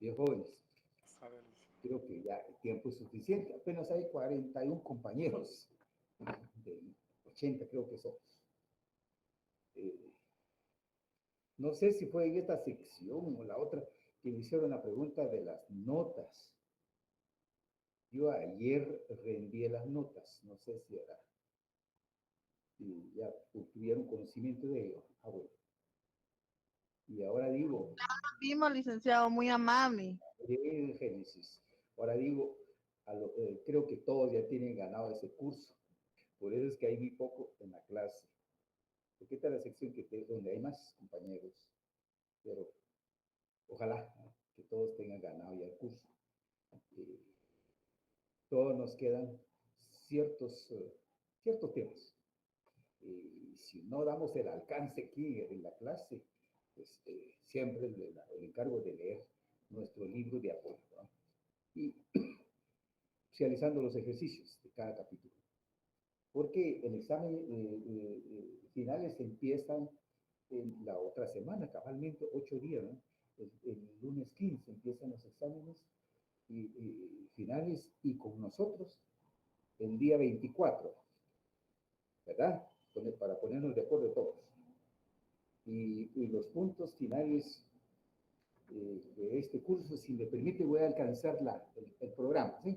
Bien, jóvenes, A ver, creo que ya el tiempo es suficiente. Apenas hay 41 compañeros de 80, creo que son. Eh, no sé si fue en esta sección o la otra que me hicieron la pregunta de las notas. Yo ayer reenvié las notas, no sé si ya tuvieron conocimiento de ello. Ah, bueno. Y ahora digo, Vimos, licenciado, muy amable. Génesis, ahora digo, creo que todos ya tienen ganado ese curso. Por eso es que hay muy poco en la clase. Porque esta es la sección donde hay más compañeros. Pero ojalá, ¿no?, que todos tengan ganado ya el curso. Eh, todos nos quedan ciertos temas. Si no damos el alcance aquí en la clase, pues siempre el encargo de leer nuestro libro de apoyo, ¿no? Y realizando los ejercicios de cada capítulo. Porque el examen finales empiezan en la otra semana, cabalmente 8 días, ¿no? El lunes 15 empiezan los exámenes finales y con nosotros el día 24, ¿verdad? Para ponernos de acuerdo todos. Y los puntos finales de este curso, si me permite, voy a alcanzar el programa, ¿sí?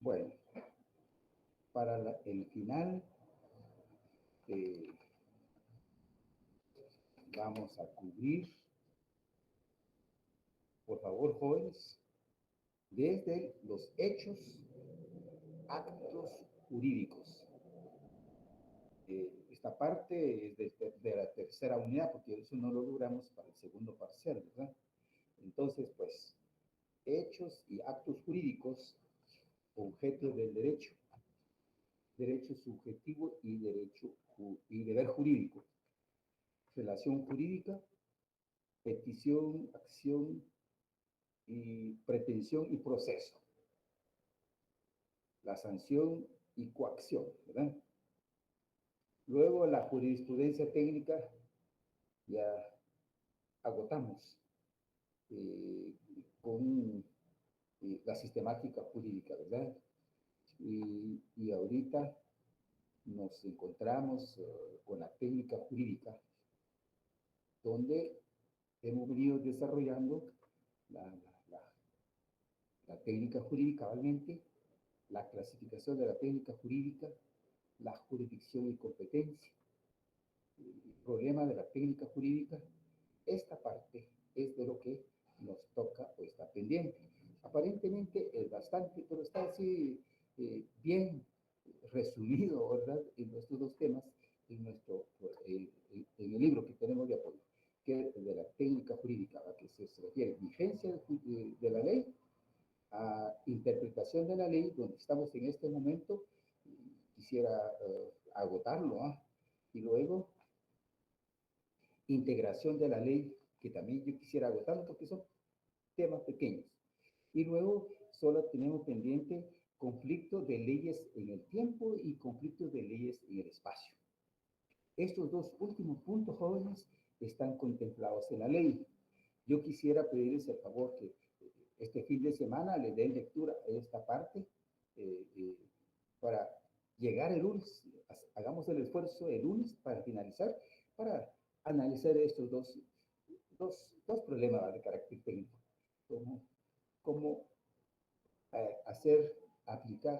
Bueno, para el final eh, vamos a cubrir, por favor, jóvenes, desde los hechos, actos jurídicos. Esta parte es de la tercera unidad, porque eso no lo logramos para el segundo parcial, ¿verdad? Entonces, pues, hechos y actos jurídicos, objetos del derecho subjetivo y deber jurídico, relación jurídica, petición, acción y pretensión y proceso, la sanción y coacción, ¿verdad? Luego la jurisprudencia técnica ya agotamos con la sistemática jurídica, ¿verdad? Y ahorita nos encontramos con la técnica jurídica, donde hemos venido desarrollando la, la, la, la técnica jurídica, cabalmente, la clasificación de la técnica jurídica, la jurisdicción y competencia, el problema de la técnica jurídica. Esta parte es de lo que nos toca o está pendiente. Aparentemente es bastante, pero está así bien resumido, ¿verdad?, en nuestros dos temas, en el libro que tenemos de apoyo, que es de la técnica jurídica, a que se refiere vigencia de la ley, a interpretación de la ley, donde estamos en este momento. Quisiera agotarlo, ¿eh? Y luego integración de la ley, que también yo quisiera agotarlo porque son temas pequeños. Y luego solo tenemos pendiente conflictos de leyes en el tiempo y conflictos de leyes en el espacio. Estos dos últimos puntos, jóvenes, están contemplados en la ley. Yo quisiera pedirles el favor que este fin de semana le den lectura a esta parte para llegar el lunes. Hagamos el esfuerzo el lunes para finalizar, para analizar estos dos problemas de carácter técnico. Cómo hacer, aplicar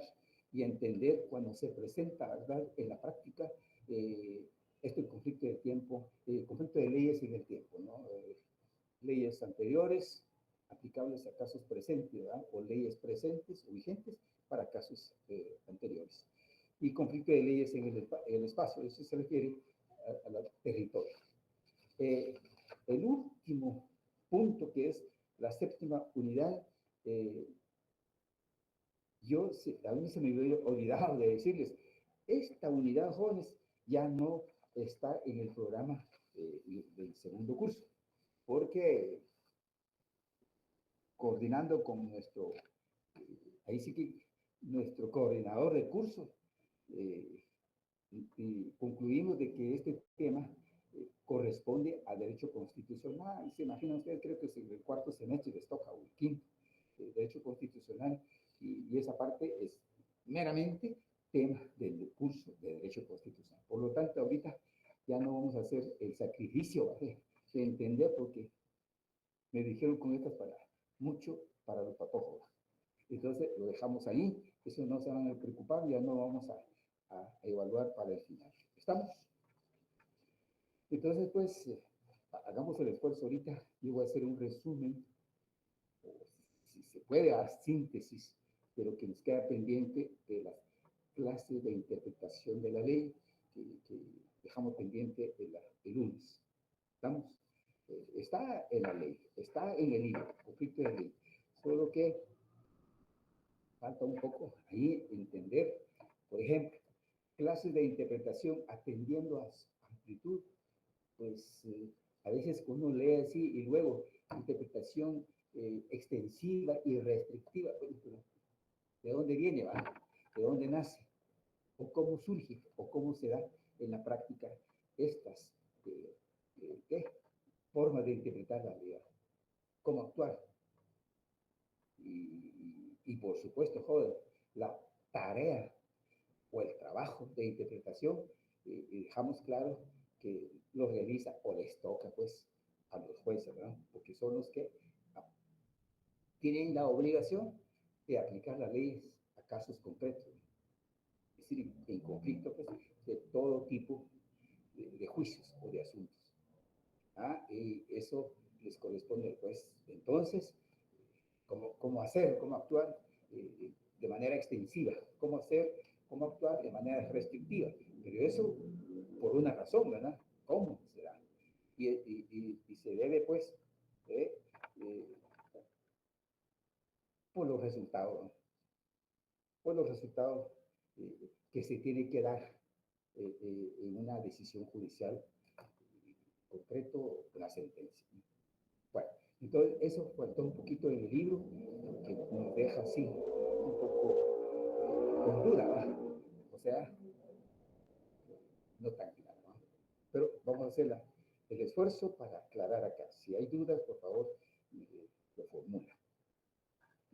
y entender cuando se presenta, ¿verdad?, en la práctica este conflicto de tiempo, conflicto de leyes en el tiempo, ¿no? Leyes anteriores aplicables a casos presentes, ¿verdad?, o leyes presentes o vigentes para casos anteriores. Y conflicto de leyes en el espacio, eso se refiere al territorio. El último punto, que es la séptima unidad, a mí se me había olvidado de decirles, esta unidad jóvenes ya no está en el programa del segundo curso, porque coordinando con ahí sí que nuestro coordinador de curso, y concluimos de que este tema corresponde a derecho constitucional. Se imaginan ustedes, creo que es el cuarto semestre les toca, o el quinto, derecho constitucional, y esa parte es meramente tema del curso de derecho constitucional. Por lo tanto, ahorita ya no vamos a hacer el sacrificio de entender, porque me dijeron con estas palabras, mucho para los patófagos. Entonces lo dejamos ahí, eso no se van a preocupar, ya no vamos a evaluar para el final. ¿Estamos? Entonces, pues, hagamos el esfuerzo ahorita. Yo voy a hacer un resumen, o si se puede, a síntesis de lo que nos queda pendiente de las clases de interpretación de la ley que dejamos pendiente el lunes. ¿Estamos? Está en la ley, está en el libro, conflicto de ley. Solo que falta un poco ahí entender, por ejemplo, clases de interpretación atendiendo a su amplitud, pues a veces uno lee así y luego interpretación extensiva y restrictiva, pero ¿de dónde viene, va? ¿De dónde nace? ¿O cómo surge? ¿O cómo se da en la práctica estas formas de interpretar la realidad? ¿Cómo actuar? Y por supuesto, joder, la tarea o el trabajo de interpretación, y dejamos claro que lo realiza o les toca pues a los jueces, ¿verdad? Porque son los que tienen la obligación de aplicar las leyes a casos concretos, es decir, en conflicto pues, de todo tipo de juicios o de asuntos. Y eso les corresponde al juez. Entonces, cómo hacer, cómo actuar de manera extensiva, cómo actuar de manera restrictiva. Pero eso por una razón, ¿verdad? ¿Cómo será? Y se debe, pues, por los resultados, ¿no? Por los resultados que se tiene que dar en una decisión judicial, concreto, la sentencia. Bueno, entonces eso faltó un poquito en el libro, que nos deja así, un poco con duda, ¿verdad? O sea, no tan claro, ¿no? Pero vamos a hacer el esfuerzo para aclarar acá. Si hay dudas, por favor, lo formula.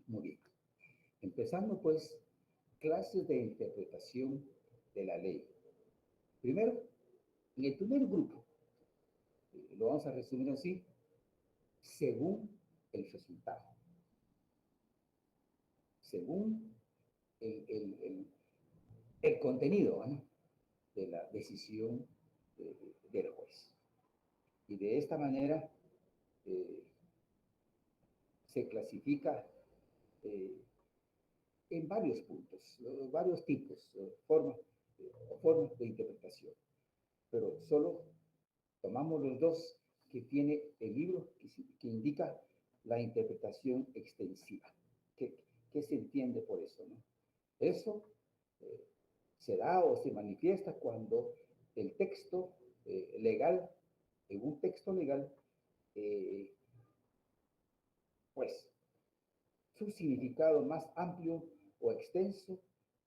Muy bien. Empezando, pues, clases de interpretación de la ley. Primero, en el primer grupo, lo vamos a resumir así, según el resultado. Según el contenido, ¿no?, de la decisión del juez. Y de esta manera se clasifica en varios puntos, varios tipos, formas de interpretación. Pero solo tomamos los dos que tiene el libro, que indica la interpretación extensiva. ¿Qué se entiende por eso, no? Eso se da o se manifiesta cuando el texto legal, en un texto legal, pues su significado más amplio o extenso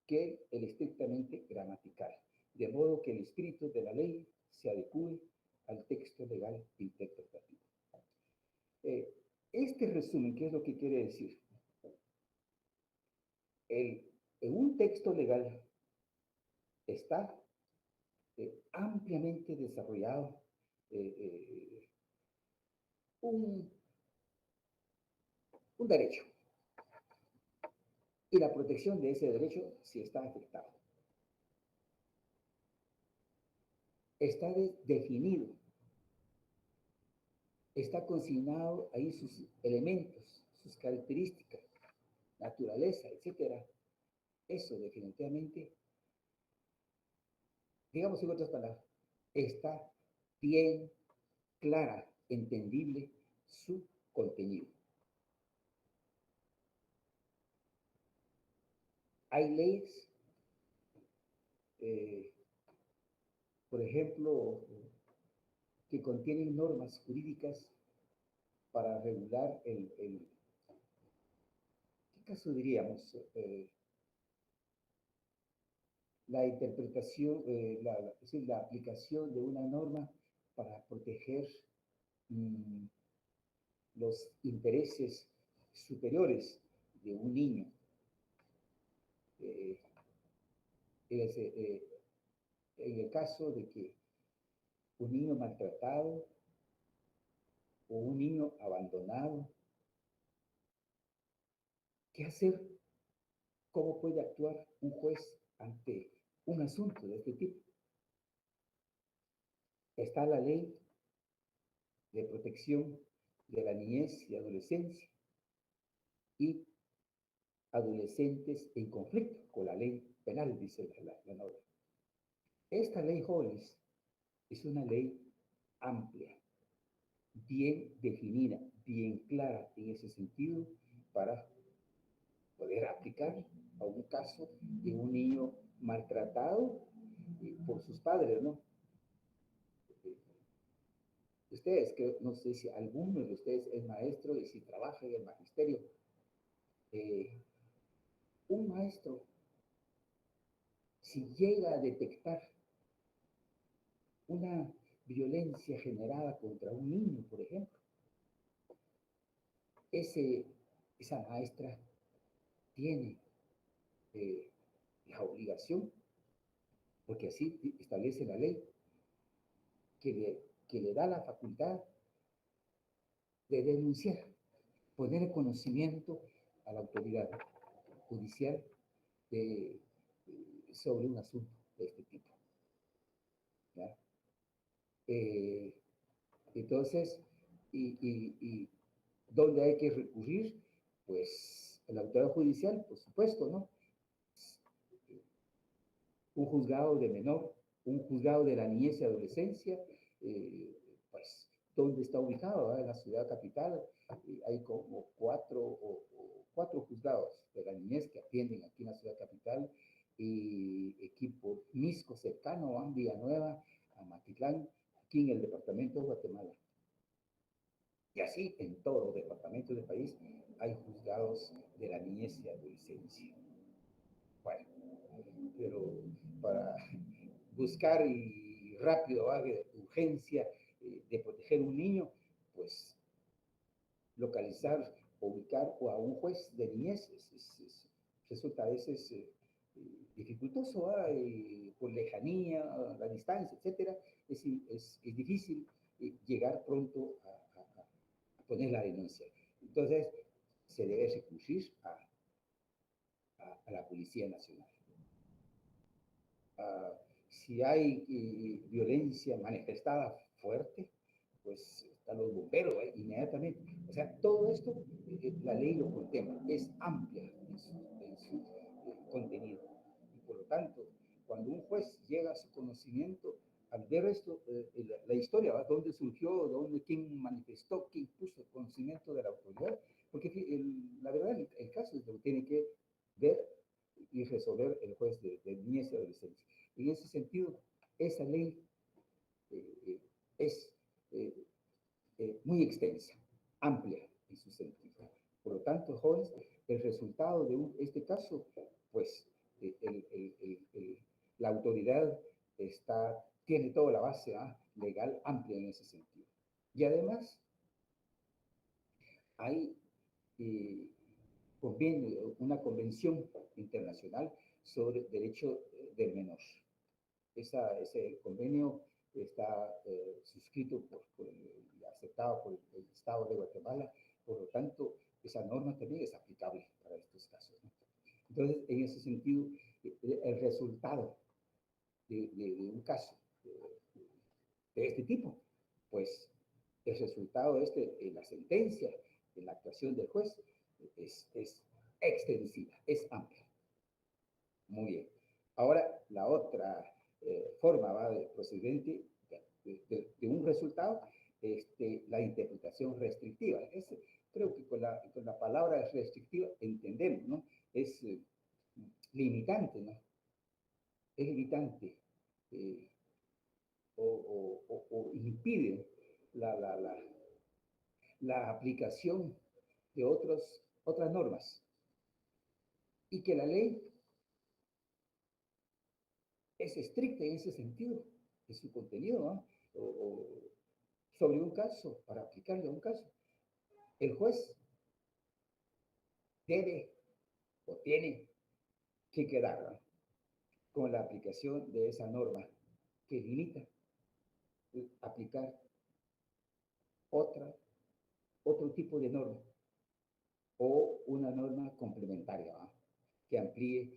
que el estrictamente gramatical, de modo que el espíritu de la ley se adecue al texto legal interpretativo. Este resumen, ¿qué es lo que quiere decir? En un texto legal está ampliamente desarrollado un derecho, y la protección de ese derecho si está afectado. Está definido, está consignado ahí sus elementos, sus características, naturaleza, etcétera. Eso definitivamente, digamos en otras palabras, está bien clara, entendible su contenido. Hay leyes, eh, por ejemplo, que contienen normas jurídicas para regular ¿qué caso diríamos? La interpretación, es decir, la aplicación de una norma para proteger mm, los intereses superiores de un niño. Eh, en el caso de que un niño maltratado o un niño abandonado, ¿qué hacer? ¿Cómo puede actuar un juez ante un asunto de este tipo? Está la ley de protección de la niñez y adolescencia y adolescentes en conflicto con la ley penal, dice la norma. Esta ley, jóvenes, es una ley amplia, bien definida, bien clara en ese sentido para poder aplicar a un caso de un niño maltratado por sus padres, ¿no? Ustedes, que no sé si alguno de ustedes es maestro y si trabaja en el magisterio, eh, un maestro, si llega a detectar una violencia generada contra un niño, por ejemplo, esa maestra tiene eh, la obligación, porque así establece la ley, que le da la facultad de denunciar, poner en conocimiento a la autoridad judicial de, sobre un asunto de este tipo. ¿Ya? Eh, entonces, y ¿dónde hay que recurrir? Pues a la autoridad judicial, por supuesto, ¿no? Un juzgado de menor, un juzgado de la niñez y adolescencia, pues, ¿dónde está ubicado? ¿Verdad? En la ciudad capital hay como cuatro juzgados de la niñez que atienden aquí en la ciudad capital, y equipo Misco cercano a Villanueva, a Matitlán, aquí en el departamento de Guatemala. Y así en todos los departamentos del país hay juzgados de la niñez y adolescencia. Bueno, pero para buscar y rápido, de urgencia, de proteger un niño, pues localizar, ubicar o a un juez de niñez resulta a veces dificultoso, por lejanía, la distancia, etcétera. Es difícil llegar pronto a poner la denuncia. Entonces, se debe recurrir a la Policía Nacional. Si hay violencia manifestada fuerte, pues están los bomberos inmediatamente. O sea, todo esto, la ley lo contempla, es amplia en su contenido. Y por lo tanto, cuando un juez llega a su conocimiento, al ver esto, la historia, ¿va? ¿Dónde surgió? ¿Quién manifestó? ¿Quién puso el conocimiento de la autoridad? Porque la verdad, el caso es lo que tiene que ver y resolver el juez de niñez y adolescencia. En ese sentido, esa ley es muy extensa, amplia en su sentido. Por lo tanto, jóvenes, el resultado de este caso, pues la autoridad tiene toda la base legal amplia en ese sentido. Y además, hay una convención internacional sobre derecho del menor. Ese convenio está suscrito y aceptado por el Estado de Guatemala, por lo tanto, esa norma también es aplicable para estos casos, ¿no? Entonces, en ese sentido, el resultado de un caso de este tipo, pues el resultado en la sentencia, en la actuación del juez, es extensiva, es amplia. Muy bien. Ahora, la otra forma de procedente de un resultado, la interpretación restrictiva. Creo que con la palabra restrictiva entendemos, ¿no? Es limitante, ¿no? Es limitante eh, o impide la, la, la, la aplicación de otras normas y que la ley es estricta en ese sentido, en su contenido, ¿no? O sobre un caso, para aplicarle a un caso. El juez debe o tiene que quedar, ¿no?, con la aplicación de esa norma que limita aplicar otra, otro tipo de norma o una norma complementaria, ¿no?, que amplíe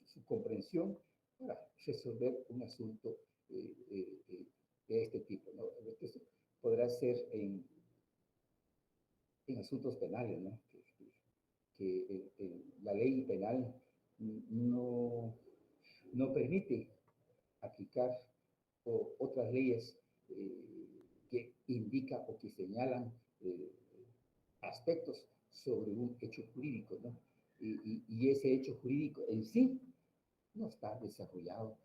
su comprensión para resolver un asunto de este tipo, ¿no? Entonces, podrá ser en asuntos penales, ¿no? La ley penal no, no permite aplicar otras leyes que indican o que señalan aspectos sobre un hecho jurídico, ¿no? Y ese hecho jurídico en sí no está desarrollado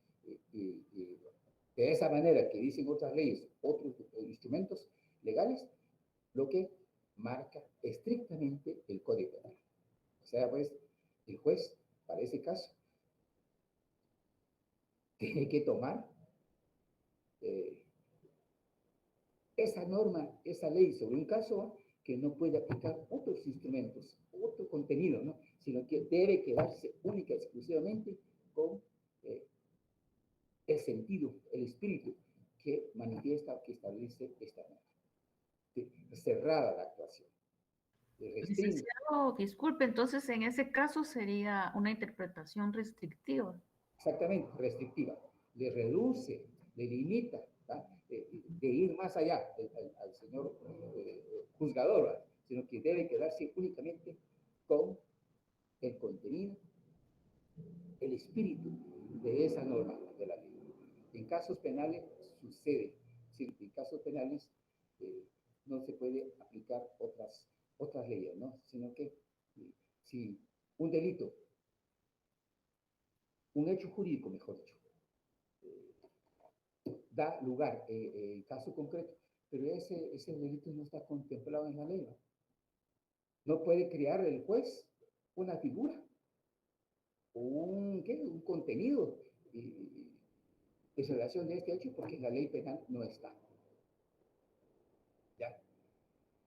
de esa manera que dicen otras leyes, otros instrumentos legales, lo que marca estrictamente el Código Penal. O sea, pues, el juez, para ese caso, tiene que tomar eh, esa norma, esa ley sobre un caso que no puede aplicar otros instrumentos, otro contenido, ¿no? Sino que debe quedarse única y exclusivamente con el sentido, el espíritu que manifiesta o que establece esta norma. Cerrada la actuación, restringe. Licenciado, disculpe, entonces en ese caso sería una interpretación restrictiva. Exactamente, restrictiva. Le reduce, le limita, de ir más allá al señor juzgador, ¿verdad?, sino que debe quedarse únicamente con el contenido, el espíritu de esa norma de la ley. En casos penales sucede, sí, en casos penales no se puede aplicar otras leyes, ¿no? Sino que si un delito, un hecho jurídico, mejor dicho, da lugar, en caso concreto, pero ese delito no está contemplado en la ley, ¿no? No puede crear el juez una figura o un contenido de relación de este hecho porque la ley penal no está. ¿Ya?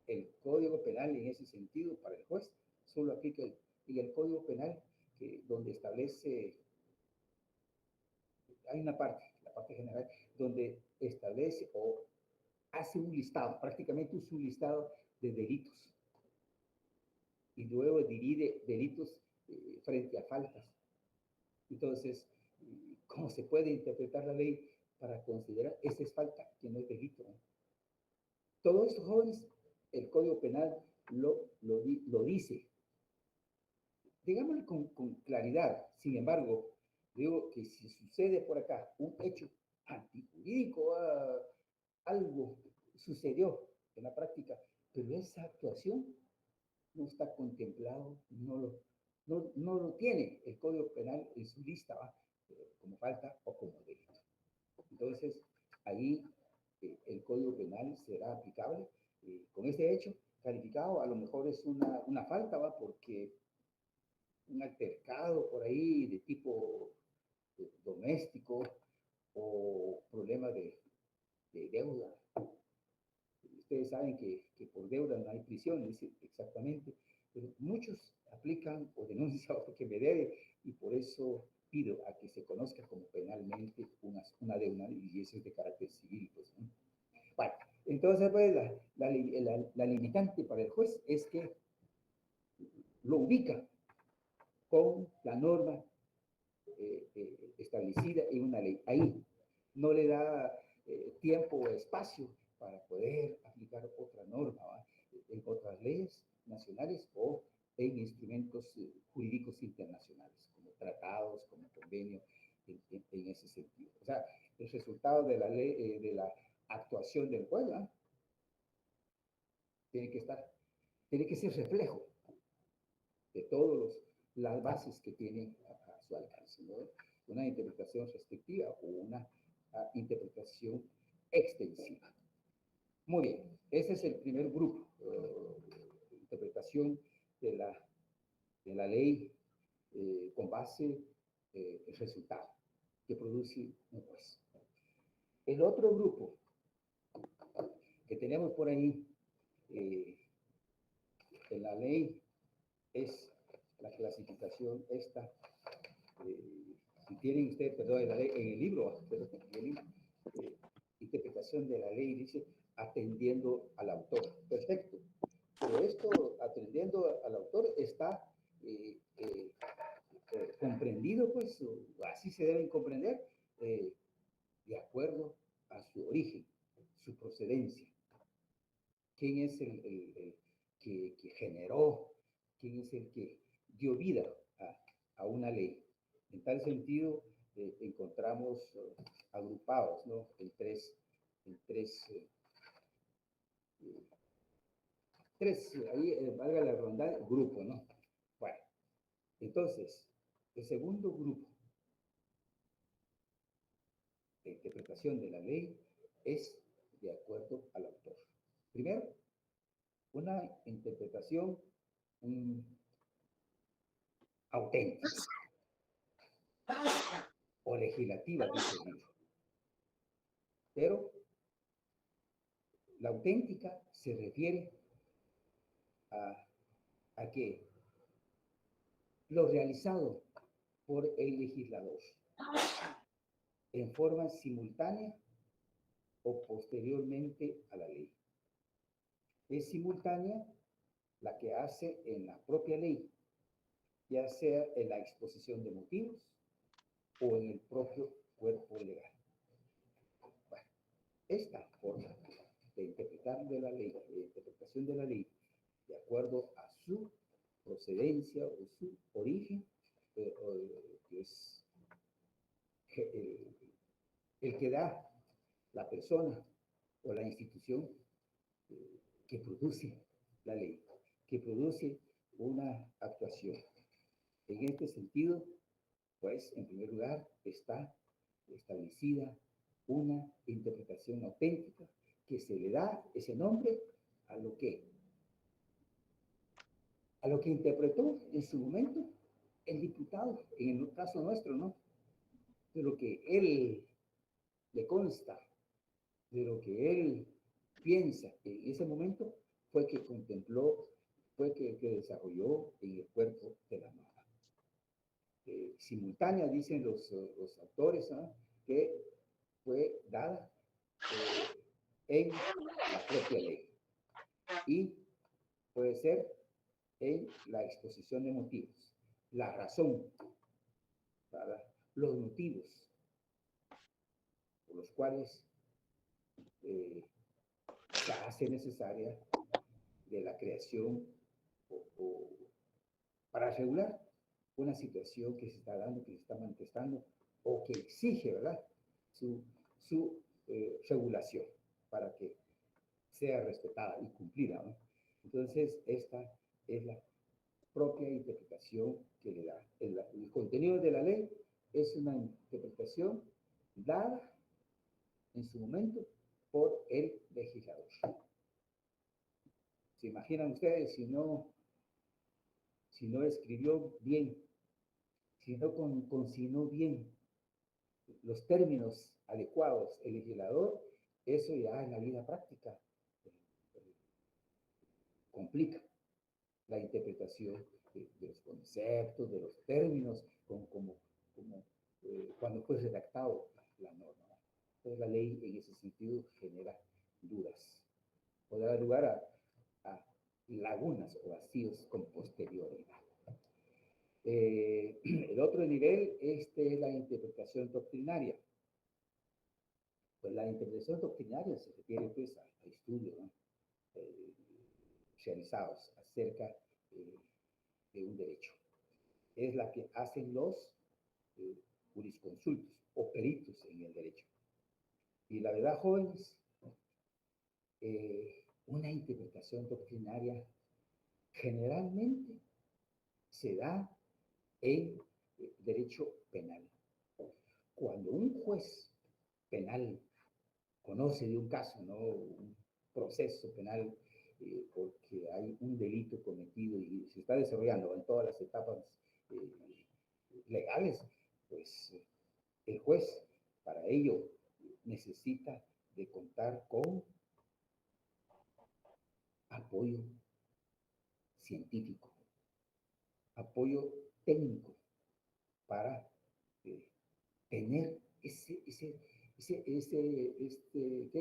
El Código Penal en ese sentido para el juez solo aplica el Código Penal donde establece, hay una parte, la parte general, donde establece o hace un listado, prácticamente es un listado de delitos y luego divide delitos frente a faltas. Entonces, ¿cómo se puede interpretar la ley para considerar esa es falta, que no es delito, ¿no? Todo esto, jóvenes, el Código Penal lo dice, digámoslo con claridad. Sin embargo, digo que si sucede por acá un hecho antijurídico, algo sucedió en la práctica, pero esa actuación no está contemplado, no lo tiene el Código Penal en su lista, ¿va?, como falta o como delito. Entonces, ahí el Código Penal será aplicable con este hecho calificado. A lo mejor es una falta, ¿va?, porque un altercado por ahí de tipo doméstico o problema de deuda. Ustedes saben que por deuda no hay prisión, dice exactamente, pero muchos aplican o denuncian porque me debe y por eso pido a que se conozca como penalmente una deuda y eso es de carácter civil, pues, ¿no? Bueno, entonces pues la limitante para el juez es que lo ubica con la norma establecida en una ley. Ahí no le da tiempo o espacio para poder aplicar otra norma, ¿va?, en otras leyes nacionales o en instrumentos jurídicos internacionales, como tratados, como convenios, en ese sentido. O sea, el resultado de la ley, de la actuación del juez, ¿va?, tiene que ser reflejo de todos las bases que tiene a su alcance, ¿no? Una interpretación restrictiva o una interpretación extensiva. Muy bien, ese es el primer grupo, interpretación de la ley con base el resultado que produce un juez. El otro grupo que tenemos por ahí en la ley es la clasificación esta, si tienen ustedes, perdón, en, la ley, en el libro, interpretación de la ley dice atendiendo al autor. Perfecto. Pero esto, atendiendo al autor, está comprendido, pues, así se deben comprender, de acuerdo a su origen, su procedencia. ¿Quién es el que generó? ¿Quién es el que dio vida a una ley? En tal sentido, encontramos agrupados, ¿no? En tres, ahí valga la redundancia, grupo, ¿no? Bueno, entonces, el segundo grupo de interpretación de la ley es de acuerdo al autor. Primero, una interpretación auténtica o legislativa, dice el libro. Pero la auténtica se refiere a que lo realizado por el legislador en forma simultánea o posteriormente a la ley. Es simultánea la que hace en la propia ley, ya sea en la exposición de motivos o en el propio cuerpo legal. Bueno, esta forma de interpretar de la ley, de interpretación de la ley, de acuerdo a su procedencia o su origen, es el que da la persona o la institución que produce la ley, que produce una actuación. En este sentido, pues, en primer lugar, está establecida una interpretación auténtica que se le da ese nombre a lo que interpretó en su momento el diputado, en el caso nuestro, ¿no? De lo que él le consta, de lo que él piensa en ese momento, fue que contempló, fue que desarrolló en el cuerpo de la norma. Simultánea, dicen los autores, ¿no? Que fue dada en la propia ley y puede ser en la exposición de motivos, la razón, ¿verdad? Los motivos por los cuales se hace necesaria de la creación o para regular una situación que se está dando, que se está manifestando o que exige, ¿verdad? Su regulación para que sea respetada y cumplida, ¿no? Entonces, esta es la propia interpretación que le da. El contenido de la ley es una interpretación dada en su momento por el legislador. ¿Se imaginan ustedes si no escribió bien, si no consignó bien los términos adecuados el legislador? Eso ya en la vida práctica complica la interpretación de los conceptos, de los términos, como cuando fue redactado la norma. Entonces la ley en ese sentido genera dudas. Puede dar lugar a lagunas o vacíos con posterioridad. El otro nivel, es la interpretación doctrinaria. Pues la interpretación doctrinaria se refiere pues a estudios, ¿no? Realizados acerca de un derecho. Es la que hacen los jurisconsultos o peritos en el derecho. Y la verdad, jóvenes, una interpretación doctrinaria generalmente se da en derecho penal. Cuando un juez penal conoce de un caso, ¿no? Un proceso penal, porque hay un delito cometido y se está desarrollando en todas las etapas legales, pues el juez para ello necesita de contar con apoyo científico, apoyo técnico para tener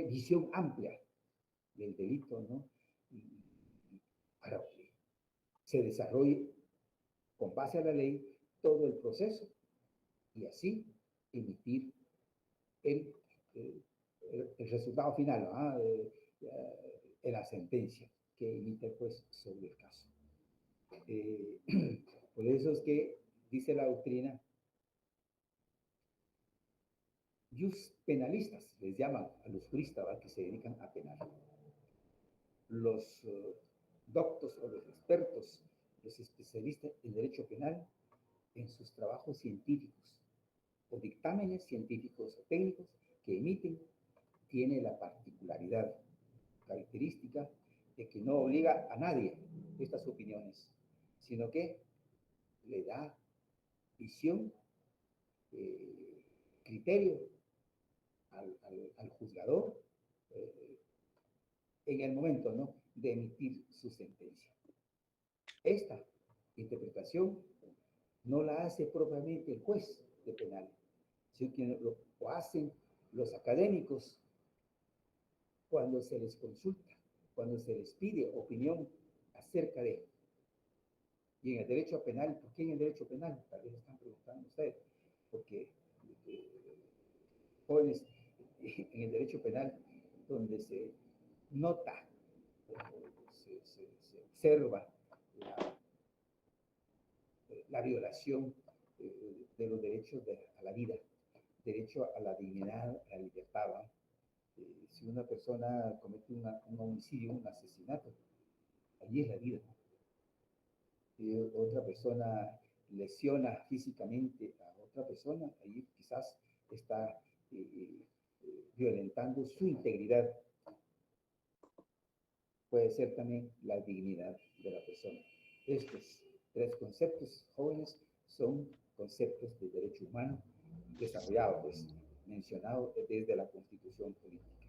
visión amplia del delito, ¿no? Para que se desarrolle con base a la ley todo el proceso y así emitir el, el resultado final, ¿no? En la sentencia que emite el juez sobre el caso. Por eso es que dice la doctrina, jus penalistas, les llaman a los juristas, ¿verdad?, que se dedican a penal. Los doctos o los expertos, los especialistas en derecho penal, en sus trabajos científicos o dictámenes científicos o técnicos que emiten, tiene la particularidad, característica de que no obliga a nadie estas opiniones, sino que le da visión, criterio al juzgador en el momento, ¿no?, de emitir su sentencia. Esta interpretación no la hace propiamente el juez de penal, sino que lo hacen los académicos cuando se les consulta, cuando se les pide opinión acerca de. Y en el derecho penal, ¿por qué en el derecho penal? Tal vez están preguntando ustedes, porque jóvenes, en el derecho penal, donde se nota, se observa la violación de los derechos a la vida, derecho a la dignidad, a la libertad. Si una persona comete un homicidio, un asesinato, allí es la vida. Si otra persona lesiona físicamente a otra persona, allí quizás está violentando su integridad. Puede ser también la dignidad de la persona. Estos tres conceptos, jóvenes, son conceptos de derecho humano desarrollados, pues, mencionados desde la Constitución política.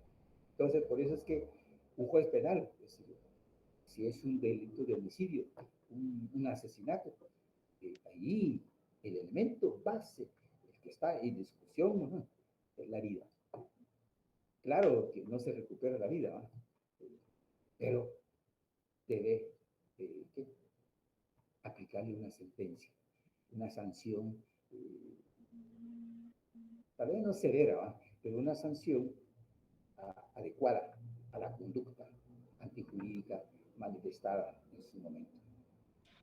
Entonces, por eso es que un juez penal, es decir, si es un delito de homicidio, un asesinato, ahí el elemento base, el que está en discusión, ¿no?, es la vida. Claro que no se recupera la vida, ¿no?, pero debe aplicarle una sentencia, una sanción, tal vez no severa, ¿no?, pero una sanción adecuada a la conducta antijurídica manifestada en su momento.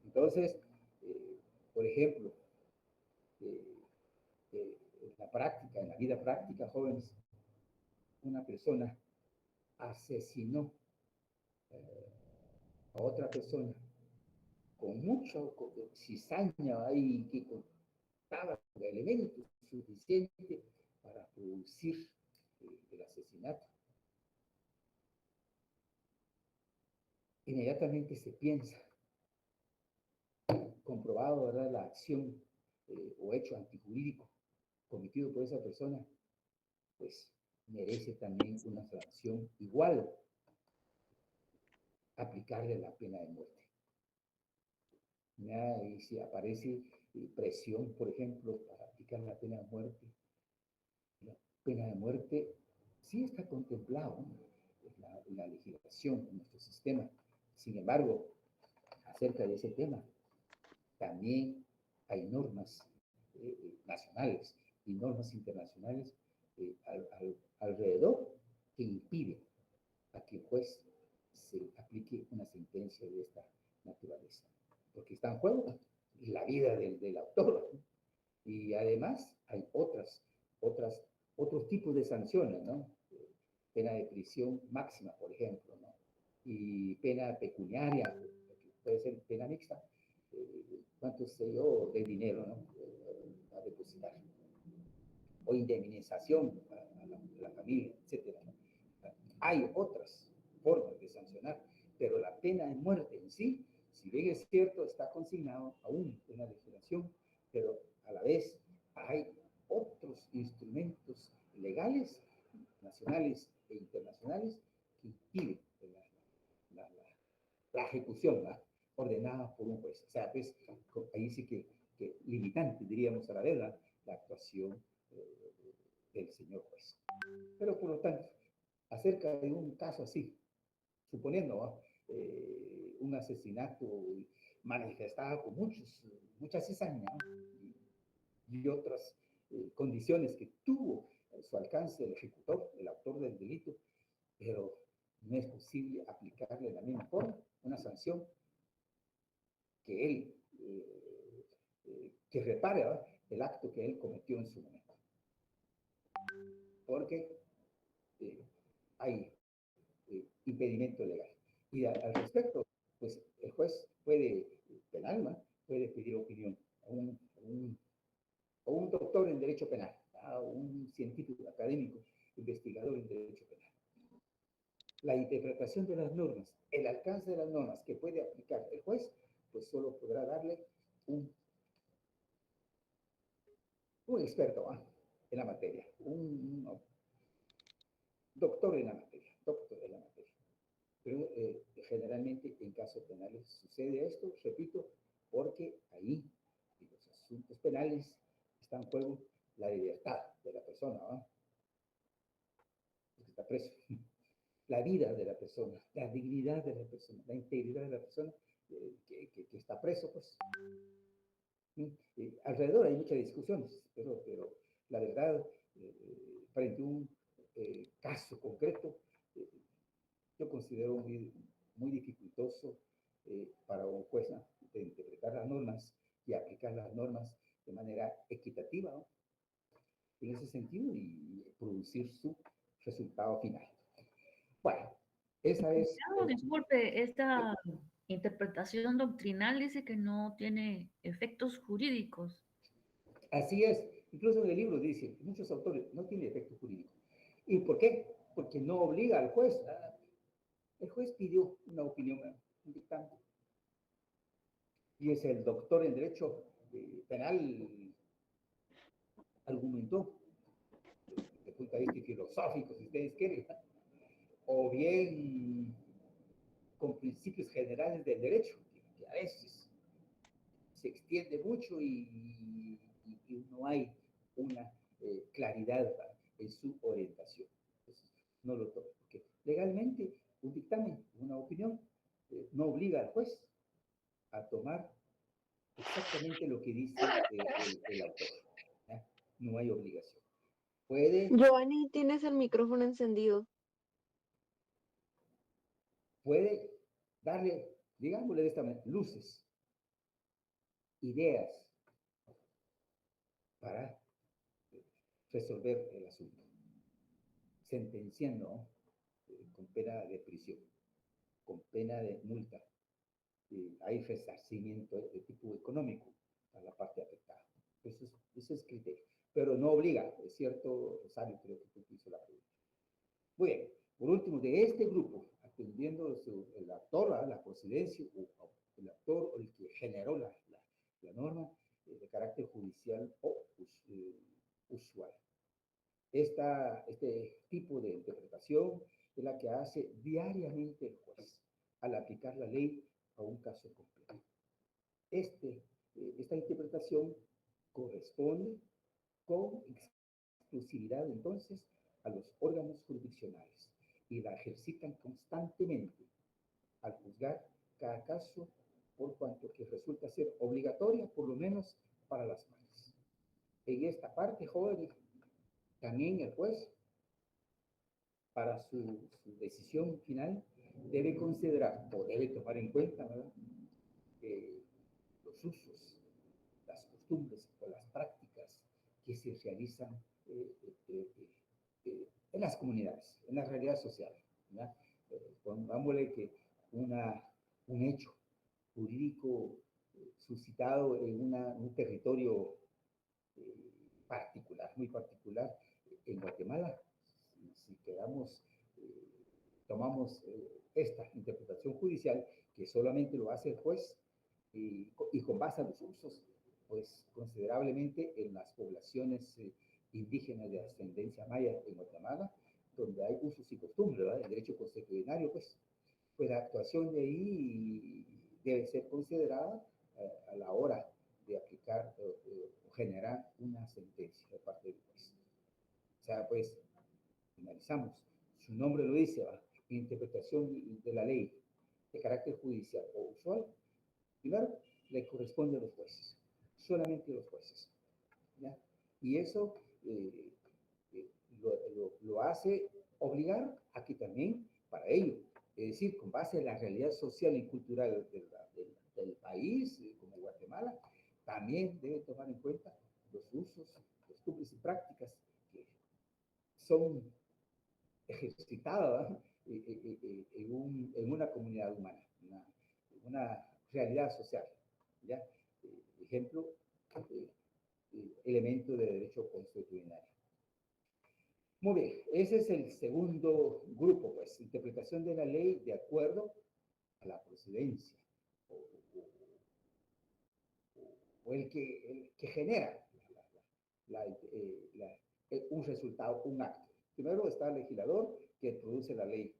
Entonces, por ejemplo, en la vida práctica, jóvenes, una persona asesinó a otra persona con mucha cizaña ahí, que contaba elementos suficientes para producir el asesinato. Inmediatamente se piensa, comprobado, ¿verdad?, la acción o hecho antijurídico cometido por esa persona, pues merece también una sanción igual, aplicarle la pena de muerte. Y si aparece presión, por ejemplo, para aplicar la pena de muerte sí está contemplado en la legislación, en nuestro sistema. Sin embargo, acerca de ese tema, también hay normas nacionales y normas internacionales alrededor que impiden a que el juez se aplique una sentencia de esta naturaleza, porque está en juego la vida del autor. Y además hay otros tipos de sanciones, ¿no? Pena de prisión máxima, por ejemplo, ¿no? Y pena pecuniaria, puede ser pena mixta, cuánto sé yo, de dinero, ¿no? A depositar. O indemnización a la familia, etcétera, ¿no? Hay otras formas de sancionar, pero la pena de muerte en sí, si bien es cierto, está consignado aún en la legislación, pero a la vez hay otros instrumentos legales, nacionales e internacionales, que impiden la, la, la ejecución, ¿verdad?, ordenada por un juez. O sea, pues, ahí sí que limitante, diríamos a la vez, la actuación del señor juez. Pero por lo tanto, acerca de un caso así, suponiendo un asesinato manifestado con muchas cizañas, ¿no? y otras condiciones que tuvo a su alcance el ejecutor, el autor del delito, pero no es posible aplicarle de la misma forma una sanción que él, que repare, ¿verdad?, el acto que él cometió en su momento. Porque hay impedimento legal. Y al respecto, pues el juez puede, penal, ¿no?, puede pedir opinión a un doctor en derecho penal, a un científico académico, investigador en derecho penal. La interpretación de las normas, el alcance de las normas que puede aplicar el juez, pues solo podrá darle un experto, ¿eh?, en la materia, un doctor en la materia, doctor en la materia. Pero generalmente en casos penales sucede esto, repito, porque ahí, en los asuntos penales, está en juego la libertad de la persona, ¿no?, porque está preso. La vida de la persona, la dignidad de la persona, la integridad de la persona que está preso, pues. Alrededor hay muchas discusiones, pero la verdad, frente a un caso concreto, yo considero muy dificultoso para un juez, ¿no?, de interpretar las normas y aplicar las normas de manera equitativa, ¿no?, en ese sentido, y producir su resultado final. Bueno, esa es... Disculpe, esta interpretación doctrinal dice que no tiene efectos jurídicos. Así es, incluso en el libro dice, muchos autores, no tiene efecto jurídico. ¿Y por qué? Porque no obliga al juez. El juez pidió una opinión, un dictamen. Y es el doctor en derecho penal argumentó, desde el punto de vista filosófico, si ustedes quieren, o bien con principios generales del derecho, que a veces se extiende mucho y no hay una claridad en su orientación. Entonces, no lo tomo, porque legalmente un dictamen, una opinión, no obliga al juez a tomar exactamente lo que dice el autor, ¿ya? No hay obligación. Giovanni, tienes el micrófono encendido. Puede darle, digámosle de esta manera, luces, ideas para resolver el asunto, sentenciando con pena de prisión, con pena de multa. Hay resarcimiento de tipo económico a la parte afectada. Eso es criterio. Pero no obliga, es cierto, Rosario, creo que tú hizo la pregunta. Muy bien. Por último, de este grupo, atendiendo el actor, la procedencia, o el actor o el que generó la norma de carácter judicial o usual. Este tipo de interpretación es la que hace diariamente el juez al aplicar la ley a un caso completo. Esta interpretación corresponde con exclusividad entonces a los órganos jurisdiccionales y la ejercitan constantemente al juzgar cada caso por cuanto que resulta ser obligatoria por lo menos para las partes. En esta parte, jóvenes, también el juez, para su decisión final, debe considerar o debe tomar en cuenta, ¿verdad?, los usos, las costumbres o las prácticas que se realizan en las comunidades, en la realidad social, pongámosle que un hecho jurídico suscitado en un territorio particular, muy particular, en Guatemala. Si quedamos, tomamos esta interpretación judicial, que solamente lo hace el juez, y con base a los usos, pues considerablemente en las poblaciones indígenas de ascendencia maya en Guatemala, donde hay usos y costumbres, ¿verdad? El derecho consuetudinario, pues la actuación de ahí debe ser considerada a la hora de aplicar o generar una sentencia de parte del juez. O sea, pues, finalizamos. Su nombre lo dice, ¿va? Interpretación de la ley de carácter judicial o usual, primero, le corresponde a los jueces, solamente a los jueces, ¿ya? Y eso lo hace obligar a que también, para ello, es decir, con base en la realidad social y cultural del país, como Guatemala, también debe tomar en cuenta los usos, costumbres y prácticas que son ejercitadas en una comunidad humana, una realidad social, ¿ya? Ejemplo, elemento de derecho consuetudinario. Muy bien, ese es el segundo grupo, pues, interpretación de la ley de acuerdo a la procedencia, o el que genera un resultado, un acto. Primero está el legislador que produce la ley.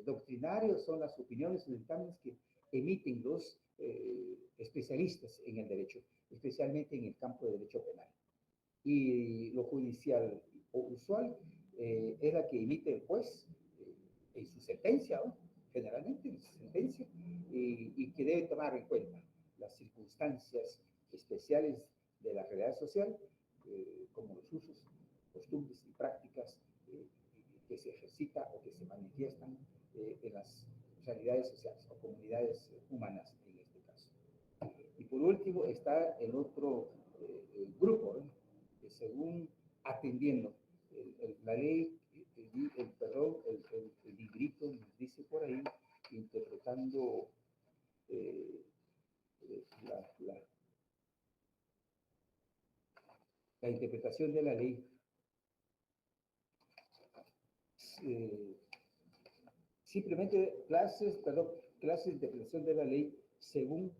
Doctrinarios son las opiniones y dictámenes que emiten los especialistas en el derecho, especialmente en el campo de derecho penal. Y lo judicial o usual es la que emite el juez en su sentencia, ¿no? Generalmente en su sentencia, y que debe tomar en cuenta las circunstancias especiales de la realidad social, como los usos, costumbres y prácticas que se ejercitan o que se manifiestan en las realidades sociales o comunidades humanas en este caso. Y por último está el otro grupo, ¿no? Que según atendiendo la ley, el librito nos dice por ahí, interpretando la interpretación de la ley, simplemente clases de interpretación de la ley según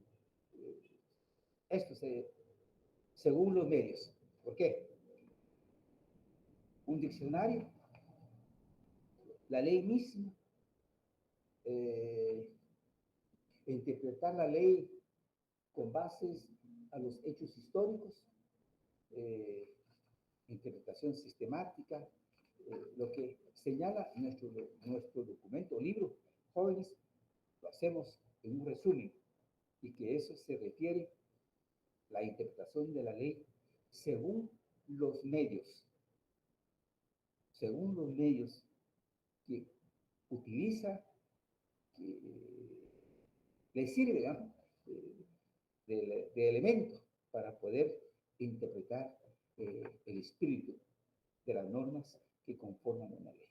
según los medios. ¿Por qué? Un diccionario, la ley misma, interpretar la ley con bases a los hechos históricos, interpretación sistemática, lo que señala nuestro documento o libro, jóvenes, lo hacemos en un resumen, y que eso se refiere la interpretación de la ley según los medios que utiliza, que le sirve, ¿no? de elemento para poder interpretar el espíritu de las normas que conforman una ley.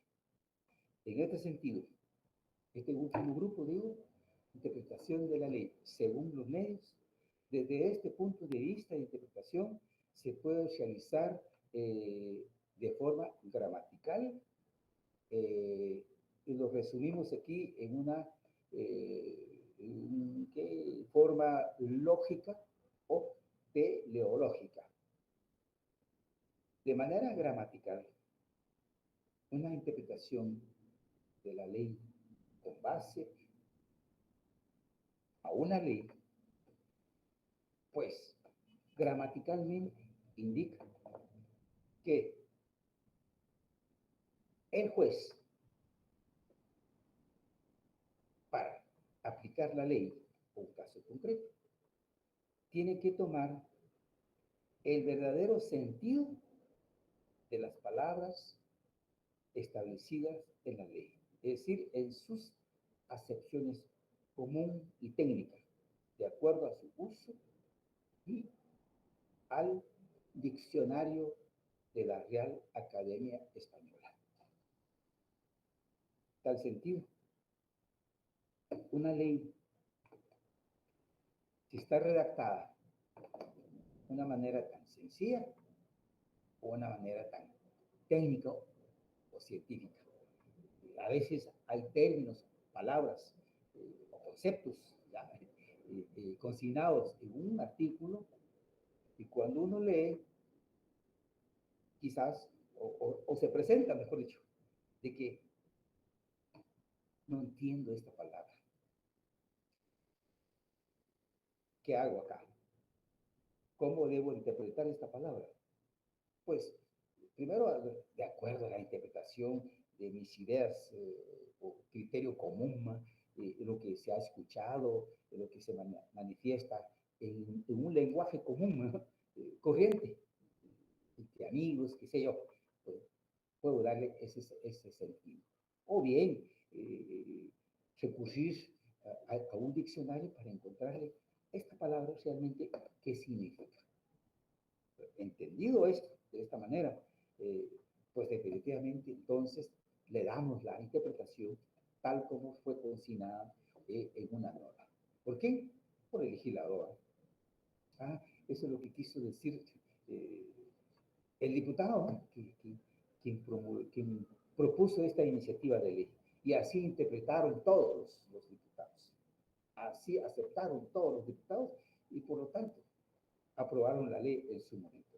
En este sentido, este último grupo, digo, interpretación de la ley según los medios, desde este punto de vista de interpretación se puede realizar de forma gramatical, y lo resumimos aquí en una forma lógica o teleológica. De manera gramatical, una interpretación de la ley con base a una ley, pues gramaticalmente indica que el juez, para aplicar la ley o un caso concreto, tiene que tomar el verdadero sentido de las palabras establecidas en la ley, es decir, en sus acepciones común y técnica, de acuerdo a su uso y al diccionario de la Real Academia Española. Tal sentido, una ley si está redactada de una manera tan sencilla o una manera tan técnica o científica. A veces hay términos, palabras o conceptos ya, consignados en un artículo y cuando uno lee, quizás, o se presenta, mejor dicho, de que no entiendo esta palabra. ¿Qué hago acá? ¿Cómo debo interpretar esta palabra? Pues, primero, de acuerdo a la interpretación de mis ideas o criterio común, lo que se ha escuchado, lo que se manifiesta en un lenguaje común, corriente, entre amigos, qué sé yo, pues, puedo darle ese sentido. O bien, recurrir a un diccionario para encontrarle esta palabra realmente qué significa. Entendido esto de esta manera, pues definitivamente entonces le damos la interpretación tal como fue consignada en una norma. ¿Por qué? Por el legislador. Ah, eso es lo que quiso decir el diputado, ¿no? quien propuso esta iniciativa de ley. Y así interpretaron todos los diputados. Así aceptaron todos los diputados y por lo tanto aprobaron la ley en su momento.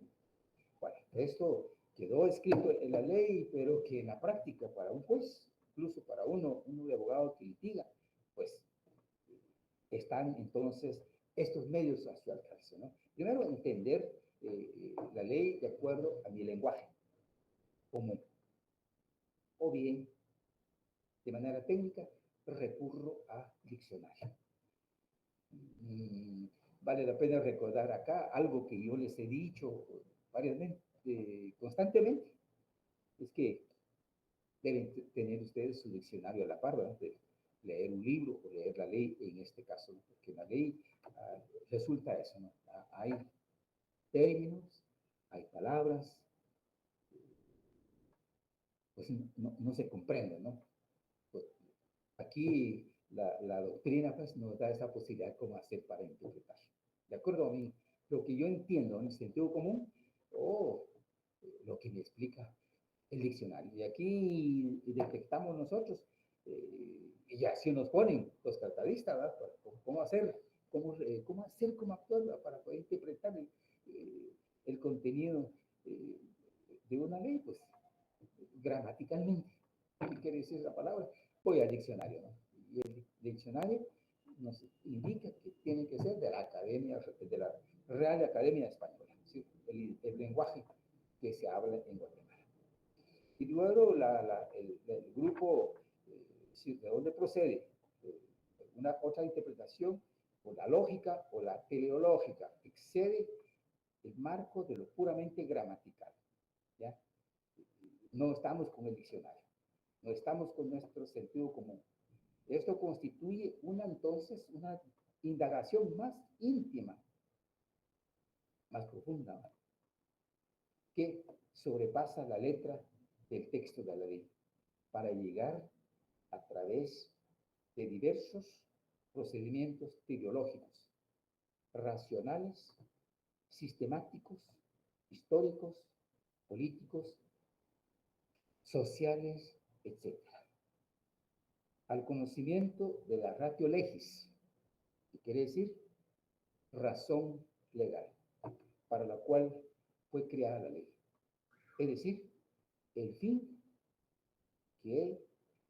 Bueno, esto quedó escrito en la ley, pero que en la práctica para un juez, incluso para uno de abogado que litiga, pues están entonces estos medios a su alcance, ¿no? Primero, entender la ley de acuerdo a mi lenguaje común. O bien, de manera técnica, recurro a diccionario. Vale la pena recordar acá algo que yo les he dicho constantemente, es que deben tener ustedes su diccionario a la par, ¿verdad? De leer un libro o leer la ley en este caso, ¿no? Porque en la ley resulta eso, ¿no? Hay términos, hay palabras, pues no se comprenden, ¿no? Pues, aquí la doctrina pues, nos da esa posibilidad como hacer para interpretar. De acuerdo a mí, lo que yo entiendo en el sentido común o lo que me explica el diccionario. Y aquí detectamos nosotros, y así nos ponen los tratadistas, ¿verdad? ¿Cómo hacer? ¿Cómo hacer, cómo actuar para poder interpretar el contenido de una ley? Pues gramaticalmente. ¿Qué quiere decir esa palabra? Voy al diccionario, ¿no? Y el diccionario nos indica que tiene que ser de la Academia, de la Real Academia Española, ¿sí? El lenguaje que se habla en Guatemala. Y luego el grupo, ¿de dónde procede? Una otra interpretación, o la lógica o la teleológica, excede el marco de lo puramente gramatical, ¿ya? No estamos con el diccionario, no estamos con nuestro sentido común. Esto constituye entonces una indagación más íntima, más profunda, que sobrepasa la letra del texto de la ley para llegar a través de diversos procedimientos teleológicos, racionales, sistemáticos, históricos, políticos, sociales, etc. Al conocimiento de la ratio legis, que quiere decir razón legal, para la cual fue creada la ley. Es decir, el fin que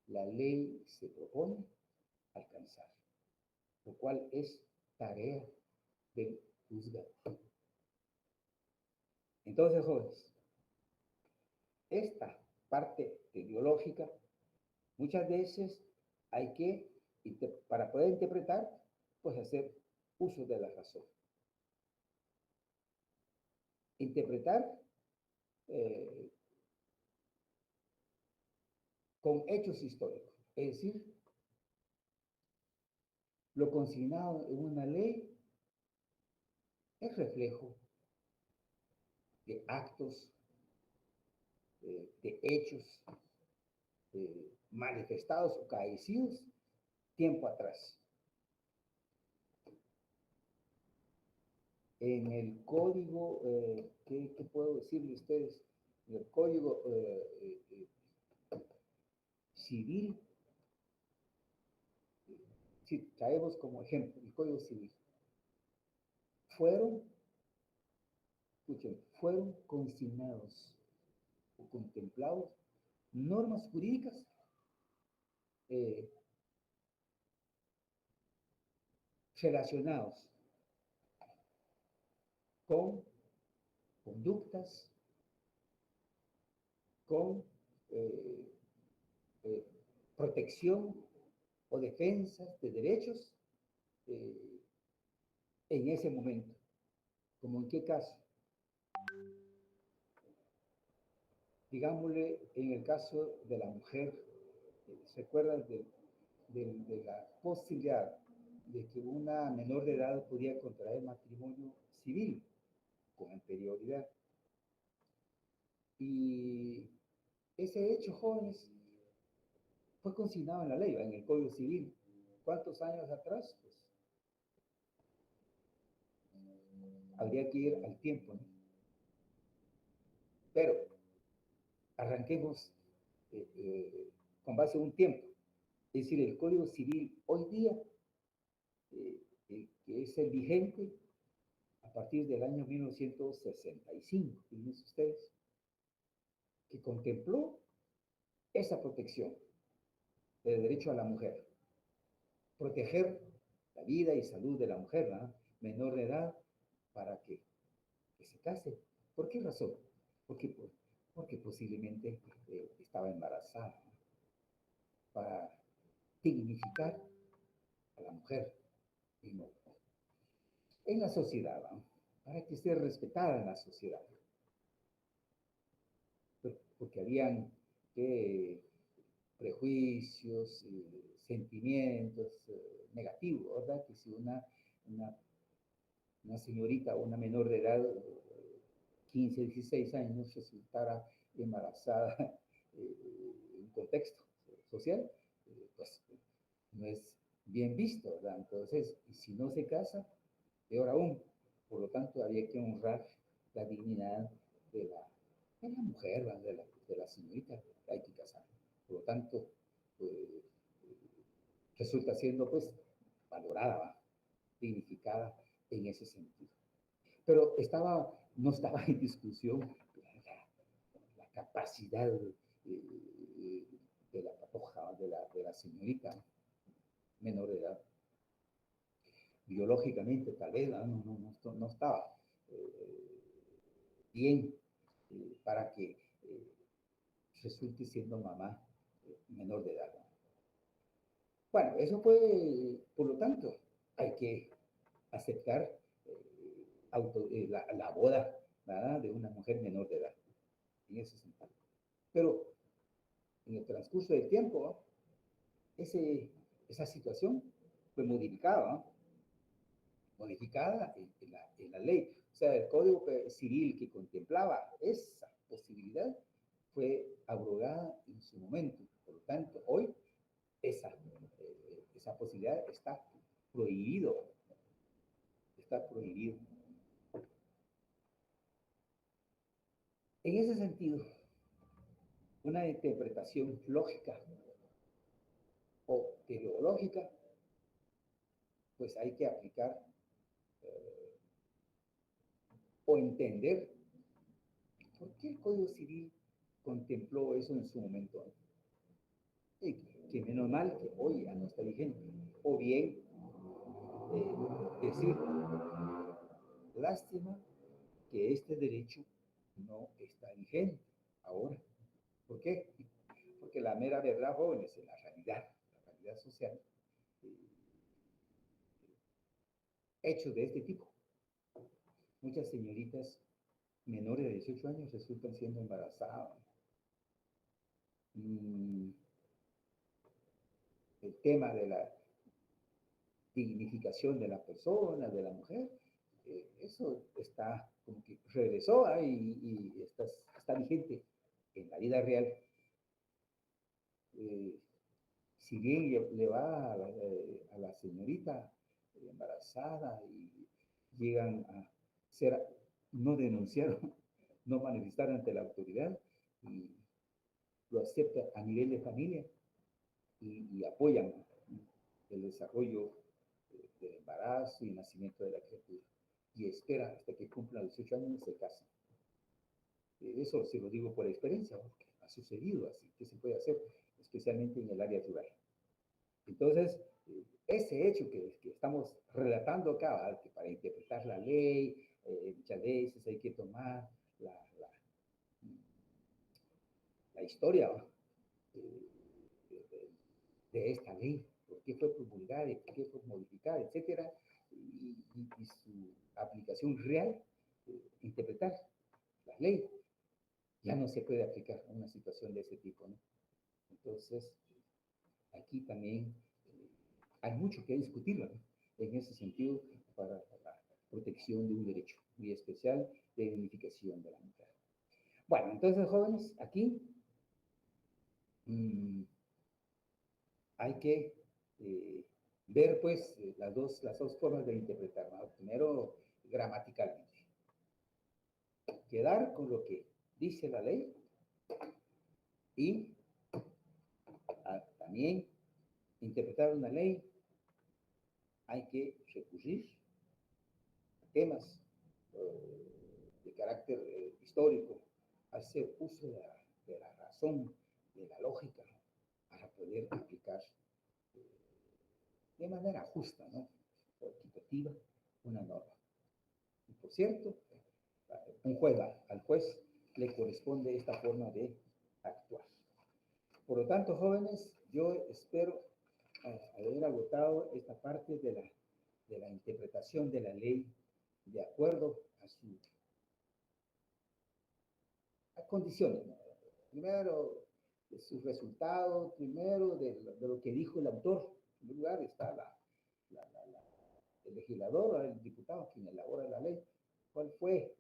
la ley se propone alcanzar, lo cual es tarea del juzgado. Entonces, jóvenes, esta parte teleológica, muchas veces hay que, para poder interpretar, pues hacer uso de la razón. Interpretar con hechos históricos, es decir, lo consignado en una ley es reflejo de actos, de hechos manifestados o acaecidos tiempo atrás. En el código, ¿qué puedo decirle a ustedes? En el código civil, si traemos como ejemplo el código civil, fueron, escuchen, fueron consignados o contemplados normas jurídicas eh, relacionados con conductas, con eh, eh, protección o defensas de derechos eh, en ese momento. ¿Como en qué caso? Digámosle, en el caso de la mujer, ¿se acuerdan de la posibilidad de que una menor de edad podía contraer matrimonio civil con anterioridad? Y ese hecho, jóvenes, fue consignado en la ley, en el Código Civil. ¿Cuántos años atrás? Pues habría que ir al tiempo, ¿no? Pero arranquemos con base en un tiempo. Es decir, el Código Civil hoy día, que es el vigente a partir del año 1965, fíjense ustedes, que contempló esa protección del derecho a la mujer, proteger la vida y salud de la mujer, ¿no? Menor de edad, para que se case. ¿Por qué razón? Porque, porque posiblemente estaba embarazada, ¿no? Para dignificar a la mujer en la sociedad, ¿no? Para que esté respetada en la sociedad. Porque habían prejuicios, sentimientos negativos, ¿verdad? Que si una señorita o una menor de edad, 15, 16 años, resultara embarazada en un contexto social, pues no es bien visto, ¿verdad? Entonces, si no se casa, peor aún. Por lo tanto, había que honrar la dignidad de la mujer, ¿verdad? De la señorita, hay que casar. Por lo tanto, eh, resulta siendo pues valorada, ¿va? Dignificada en ese sentido. Pero no estaba en discusión la capacidad de la patoja, de la señorita menor de edad. Biológicamente tal vez no estaba bien para que resulte siendo mamá menor de edad. Bueno, eso fue, por lo tanto, hay que aceptar la boda, ¿verdad? De una mujer menor de edad, en ese sentido. Pero en el transcurso del tiempo, esa situación fue modificada, ¿no? Modificada en la ley. O sea, el Código Civil que contemplaba esa posibilidad fue abrogada en su momento. Por lo tanto, hoy esa posibilidad está prohibido. Está prohibido. En ese sentido, una interpretación lógica o teleológica, pues hay que aplicar o entender por qué el Código Civil contempló eso en su momento. Y que menos mal que hoy ya no está vigente. O bien decir, lástima que este derecho no está vigente ahora. ¿Por qué? Porque la mera verdad, jóvenes, en la realidad social, eh, hechos de este tipo. Muchas señoritas menores de 18 años resultan siendo embarazadas. El tema de la dignificación de la persona, de la mujer, eso está como que regresó y está vigente en la vida real. Si bien le va a la señorita embarazada y llegan ser, no denunciaron, no manifestaron ante la autoridad y lo acepta a nivel de familia y apoyan el desarrollo del embarazo y el nacimiento de la criatura. Y espera hasta que cumpla 18 años y se casa. Eso se lo digo por experiencia, porque ha sucedido así, que se puede hacer, especialmente en el área rural. Entonces, ese hecho que estamos relatando acá, ¿verdad? Que para interpretar la ley, muchas veces hay que tomar la historia de esta ley, por qué fue promulgada y por qué fue modificada, etcétera, y su aplicación real, interpretar la ley, ya no se puede aplicar a una situación de ese tipo, ¿no? Entonces, aquí también hay mucho que discutir, ¿no? En ese sentido, para la protección de un derecho muy especial de dignificación de la mujer. Bueno, entonces, jóvenes, aquí hay que ver, pues, las dos formas de interpretar, ¿no? Primero, gramaticalmente. Quedar con lo que dice la ley y también interpretar una ley. Hay que recurrir a temas de carácter histórico, hacer uso de la razón, de la lógica, para poder aplicar de manera justa, ¿no? O equitativa, una norma. Y por cierto, al juez le corresponde esta forma de actuar. Por lo tanto, jóvenes, yo espero haber agotado esta parte de la interpretación de la ley de acuerdo a condiciones, ¿no? Primero, de sus resultados, primero de lo que dijo el autor. En primer lugar está el legislador, el diputado, quien elabora la ley. ¿Cuál fue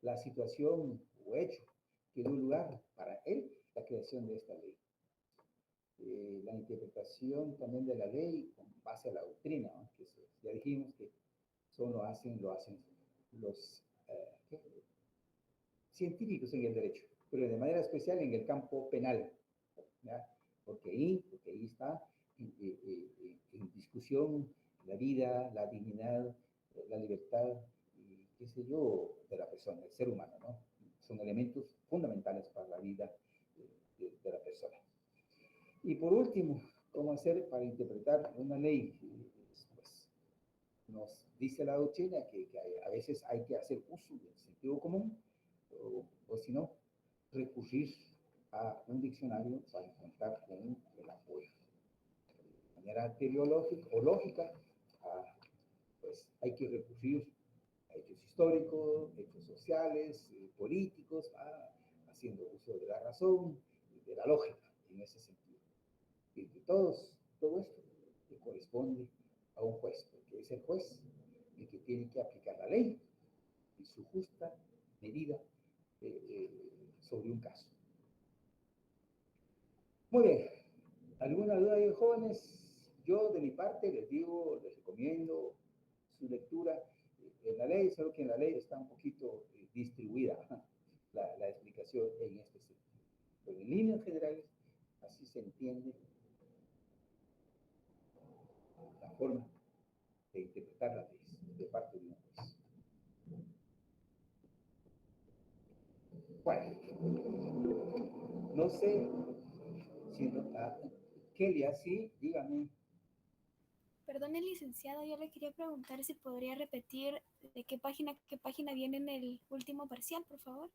la situación o hecho que dio lugar para él la creación de esta ley? La interpretación también de la ley con base a la doctrina, ¿no? Que ya dijimos que eso lo hacen los científicos en el derecho, pero de manera especial en el campo penal, ¿ya? Porque ahí está en discusión la vida, la dignidad, la libertad, y qué sé yo, de la persona, del ser humano, ¿no? Son elementos fundamentales para la vida de la persona. Y por último, ¿cómo hacer para interpretar una ley? Pues, nos dice la doctrina que a veces hay que hacer uso del sentido común, o si no, recurrir a un diccionario para contar con el apoyo. De manera teleológica o lógica, pues hay que recurrir a hechos históricos, hechos sociales, políticos, haciendo uso de la razón y de la lógica en ese sentido. Y de todo esto le corresponde a un juez, porque es el juez el que tiene que aplicar la ley en su justa medida sobre un caso. Muy bien. ¿Alguna duda de jóvenes? Yo de mi parte les digo, les recomiendo su lectura en la ley, solo que en la ley está un poquito distribuida la explicación en este sentido. Pero en líneas generales, así se entiende la forma de interpretar la ley de parte de un juez. Bueno, no sé si Kelia, sí, dígame. Perdone, licenciado, yo le quería preguntar si podría repetir de qué página viene en el último parcial, por favor.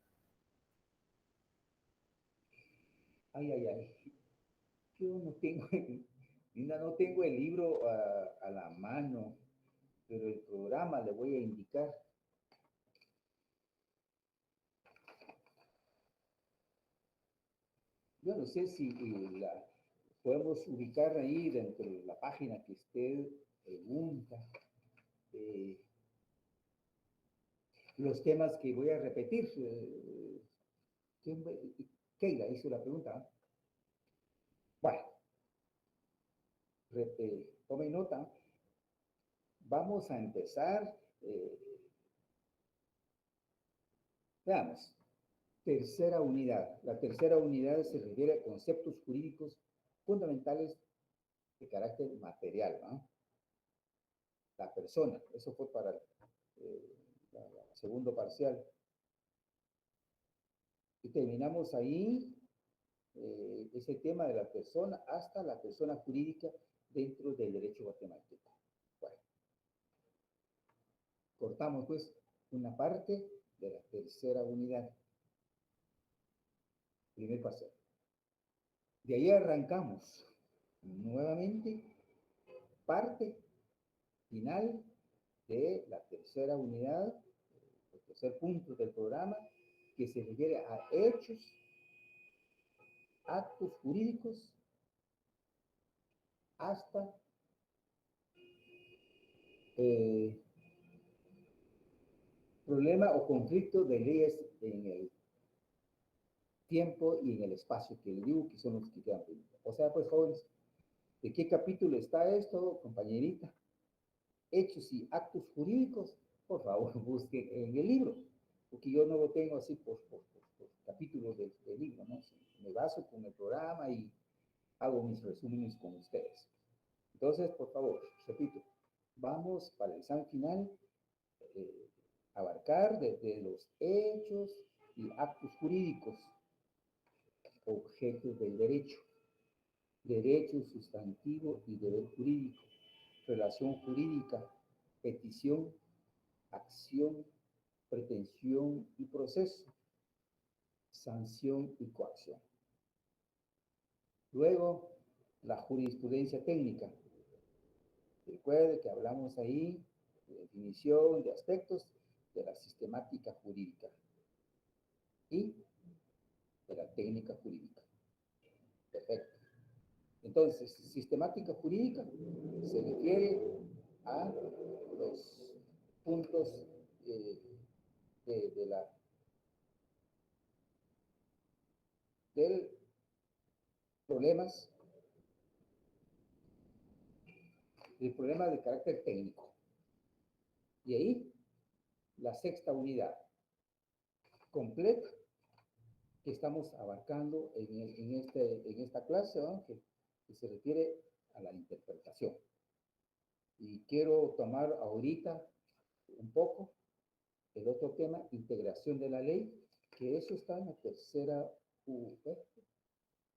Ay. Yo no tengo, Linda, no tengo el libro a la mano, pero el programa le voy a indicar. Yo no sé si podemos ubicar ahí dentro de la página que usted pregunta los temas que voy a repetir. Keila hizo la pregunta. Bueno, tome nota. Vamos a empezar Veamos. Tercera unidad. La tercera unidad se refiere a conceptos jurídicos fundamentales de carácter material, ¿no? La persona. Eso fue para el segundo parcial. Y terminamos ahí ese tema de la persona hasta la persona jurídica dentro del derecho guatemalteco. Bueno, cortamos pues una parte de la tercera unidad. Primer parcial. De ahí arrancamos nuevamente parte final de la tercera unidad, el tercer punto del programa, que se refiere a hechos, actos jurídicos, hasta problema o conflicto de leyes en el tiempo y en el espacio que le digo que son los que quedan pendientes. O sea, pues jóvenes, ¿de qué capítulo está esto, compañerita? Hechos y actos jurídicos, por favor, busquen en el libro, porque yo no lo tengo así por capítulos del libro, ¿no? Me baso con el programa y hago mis resúmenes con ustedes. Entonces, por favor, repito, vamos para el examen final, abarcar desde los hechos y actos jurídicos, objetos del derecho, derecho sustantivo y deber jurídico, relación jurídica, petición, acción, pretensión y proceso, sanción y coacción. Luego, la jurisprudencia técnica. Recuerde que hablamos ahí de definición de aspectos de la sistemática jurídica y de la técnica jurídica. Perfecto. Entonces, sistemática jurídica se refiere a los puntos del problema de carácter técnico. Y ahí, la sexta unidad completa que estamos abarcando en esta clase, ¿no? que se refiere a la interpretación. Y quiero tomar ahorita un poco el otro tema, integración de la ley, que eso está en la tercera,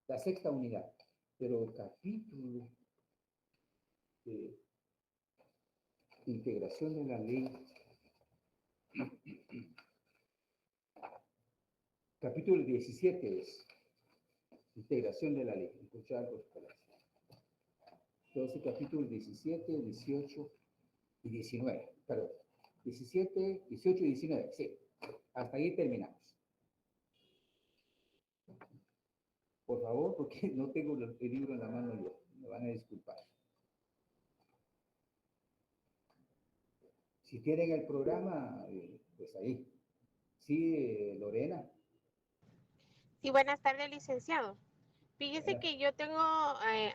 la sexta unidad. Pero el capítulo de integración de la ley, capítulo 17 es integración de la ley. Entonces, capítulo 17, 18 y 19. Perdón, 17, 18 y 19, sí. Hasta ahí terminamos. Por favor, porque no tengo el libro en la mano yo. Me van a disculpar. Si tienen el programa, pues ahí. Sí, Lorena. Sí, buenas tardes, licenciado. Fíjese que yo tengo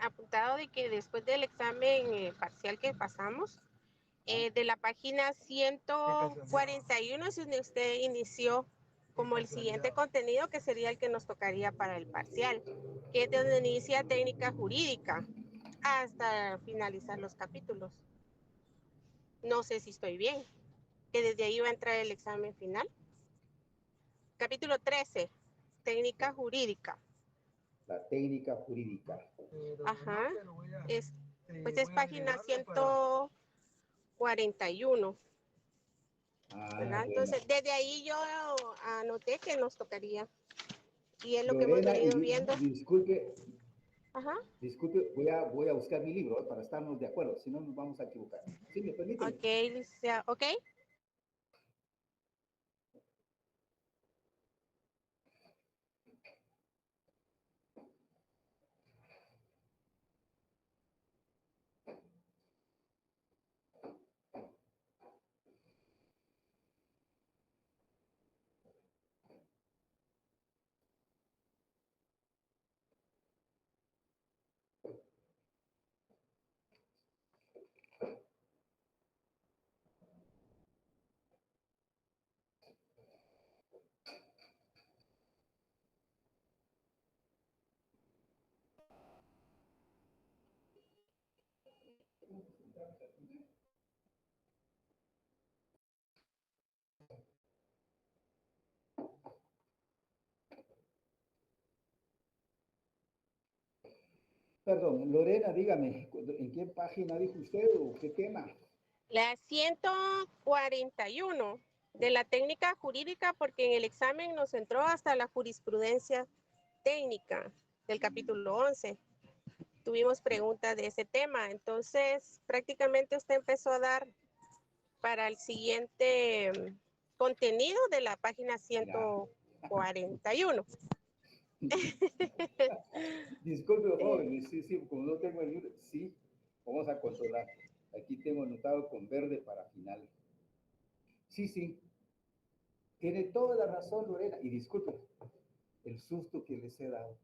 apuntado de que después del examen parcial que pasamos, de la página 141 es donde usted inició como el siguiente contenido que sería el que nos tocaría para el parcial, que es donde inicia técnica jurídica hasta finalizar los capítulos. No sé si estoy bien, que desde ahí va a entrar el examen final. Capítulo 13, técnica jurídica. La técnica jurídica. Ajá, pues es página 141. Bueno. Entonces, desde ahí yo anoté que nos tocaría. Y es lo Lorena, que hemos venido viendo. Disculpe, Ajá. disculpe, voy a buscar mi libro para estarnos de acuerdo, si no nos vamos a equivocar. ¿Sí me permite? Ok, ok. Perdón, Lorena, dígame, ¿en qué página dijo usted o qué tema? La 141 de la técnica jurídica, porque en el examen nos entró hasta la jurisprudencia técnica del capítulo 11. Tuvimos preguntas de ese tema, entonces prácticamente usted empezó a dar para el siguiente contenido de la página 141. Disculpe, joven, sí, sí, como no tengo el libro, sí, vamos a controlar. Aquí tengo anotado con verde para final. Sí, sí, tiene toda la razón, Lorena, y disculpe el susto que les he dado.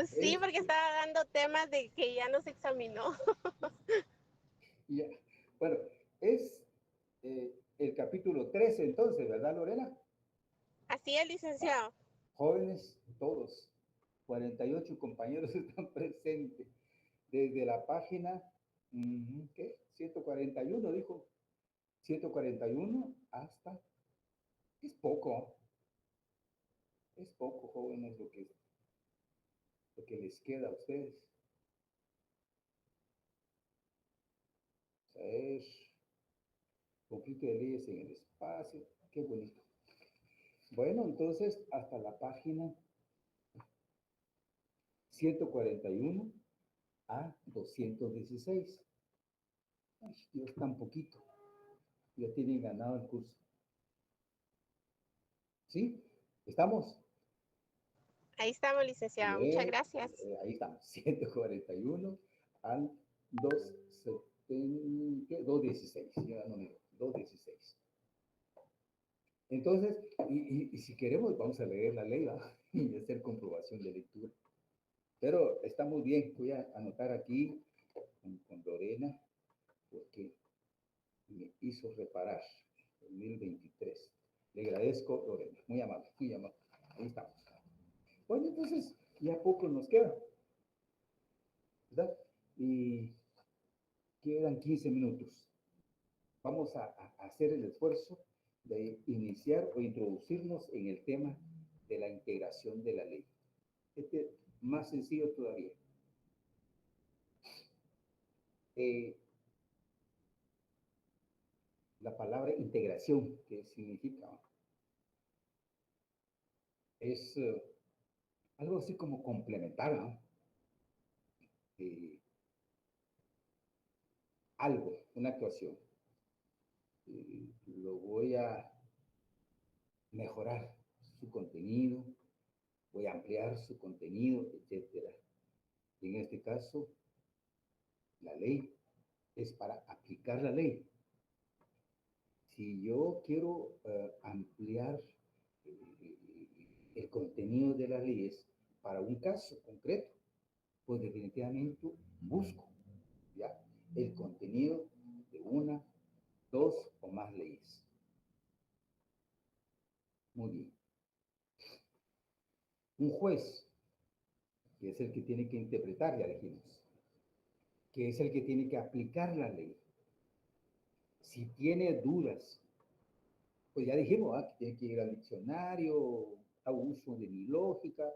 Sí, porque estaba dando temas de que ya nos examinó. Ya. Bueno, es el capítulo 13 entonces, ¿verdad, Lorena? Así es, licenciado. Jóvenes, todos, 48 compañeros están presentes, desde la página, ¿qué? 141, dijo, 141 hasta, es poco, jóvenes, lo que les queda a ustedes. O sea, es conflicto de leyes en el espacio, qué bonito. Bueno, entonces, hasta la página 141 a 216. Ay, Dios, tan poquito. Ya tienen ganado el curso. ¿Sí? ¿Estamos? Ahí estamos, licenciado. Bien, Muchas gracias. ahí estamos. 141 al 216. Ya no me 216. Entonces, y si queremos, vamos a leer la ley, ¿verdad? Y hacer comprobación de lectura. Pero estamos bien. Voy a anotar aquí con Lorena, porque me hizo reparar 2023. Le agradezco, Lorena. Muy amable, muy amable. Ahí estamos. Bueno, entonces, ya poco nos queda, ¿verdad? Y quedan 15 minutos. Vamos a hacer el esfuerzo de iniciar o introducirnos en el tema de la integración de la ley. Este es más sencillo todavía. La palabra integración, ¿qué significa? Es algo así como complementar, ¿no? Algo, una actuación. Lo voy a mejorar su contenido, voy a ampliar su contenido, etcétera. Y en este caso, la ley es para aplicar la ley. Si yo quiero ampliar el contenido de las leyes para un caso concreto, pues definitivamente busco ya el contenido de una, dos o más leyes. Muy bien. Un juez, que es el que tiene que interpretar, ya dijimos, que es el que tiene que aplicar la ley. Si tiene dudas, pues ya dijimos, que tiene que ir al diccionario, a uso de mi lógica,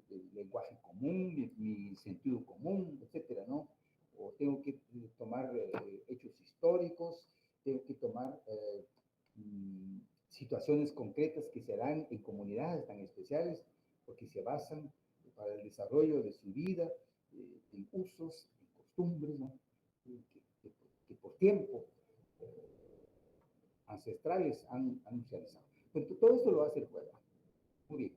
del lenguaje común, mi sentido común, etcétera, ¿no? O tengo que tomar hechos históricos, tengo que tomar situaciones concretas que se dan en comunidades tan especiales, porque se basan para el desarrollo de su vida, en usos, en costumbres, ¿no? Que por tiempo ancestrales han realizado. Pero todo esto lo hace el juez. Muy bien.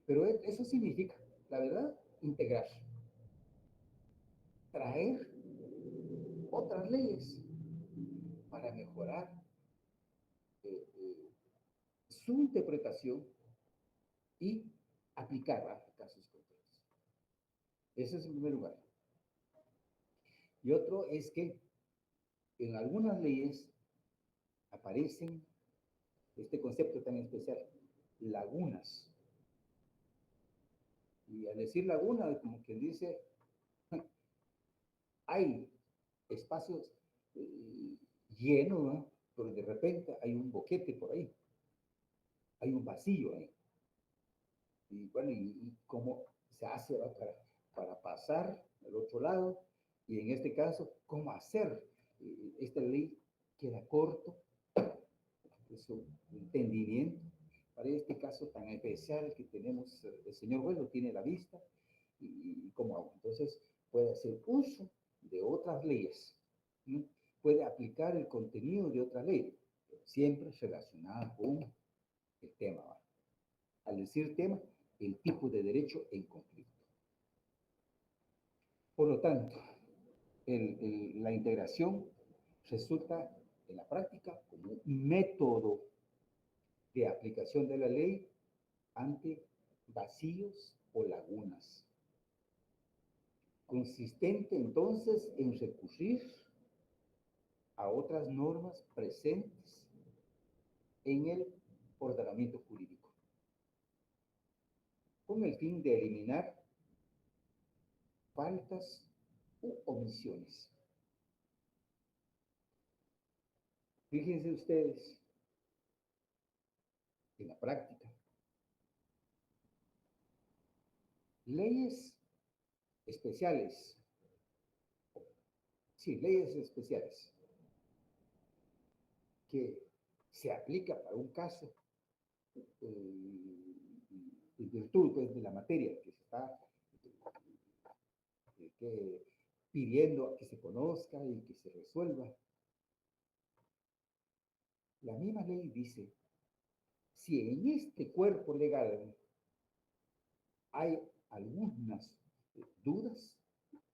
Pero eso significa, la verdad, integrar. Traer otras leyes para mejorar su interpretación y aplicarla a casos concretos. Ese es en primer lugar. Y otro es que en algunas leyes aparecen este concepto tan especial, lagunas. Y al decir laguna, como quien dice, hay espacios llenos, ¿no? Pero de repente hay un boquete por ahí, hay un vacío ahí. Y bueno, y cómo se hace para pasar al otro lado, y en este caso, cómo hacer. Esta ley queda corto, de su entendimiento, para este caso tan especial que tenemos, el señor juez lo tiene a la vista, y cómo hago. Entonces, puede hacer uso de otras leyes, ¿sí? Puede aplicar el contenido de otra ley, pero siempre relacionada con el tema, ¿va? Al decir tema, el tipo de derecho en conflicto. Por lo tanto, la integración resulta en la práctica como un método de aplicación de la ley ante vacíos o lagunas, consistente entonces en recurrir a otras normas presentes en el ordenamiento jurídico, con el fin de eliminar faltas u omisiones. Fíjense ustedes, en la práctica, leyes especiales, sí, leyes especiales, que se aplica para un caso, en virtud pues, de la materia que se está pidiendo que se conozca y que se resuelva. La misma ley dice, si en este cuerpo legal hay algunas dudas,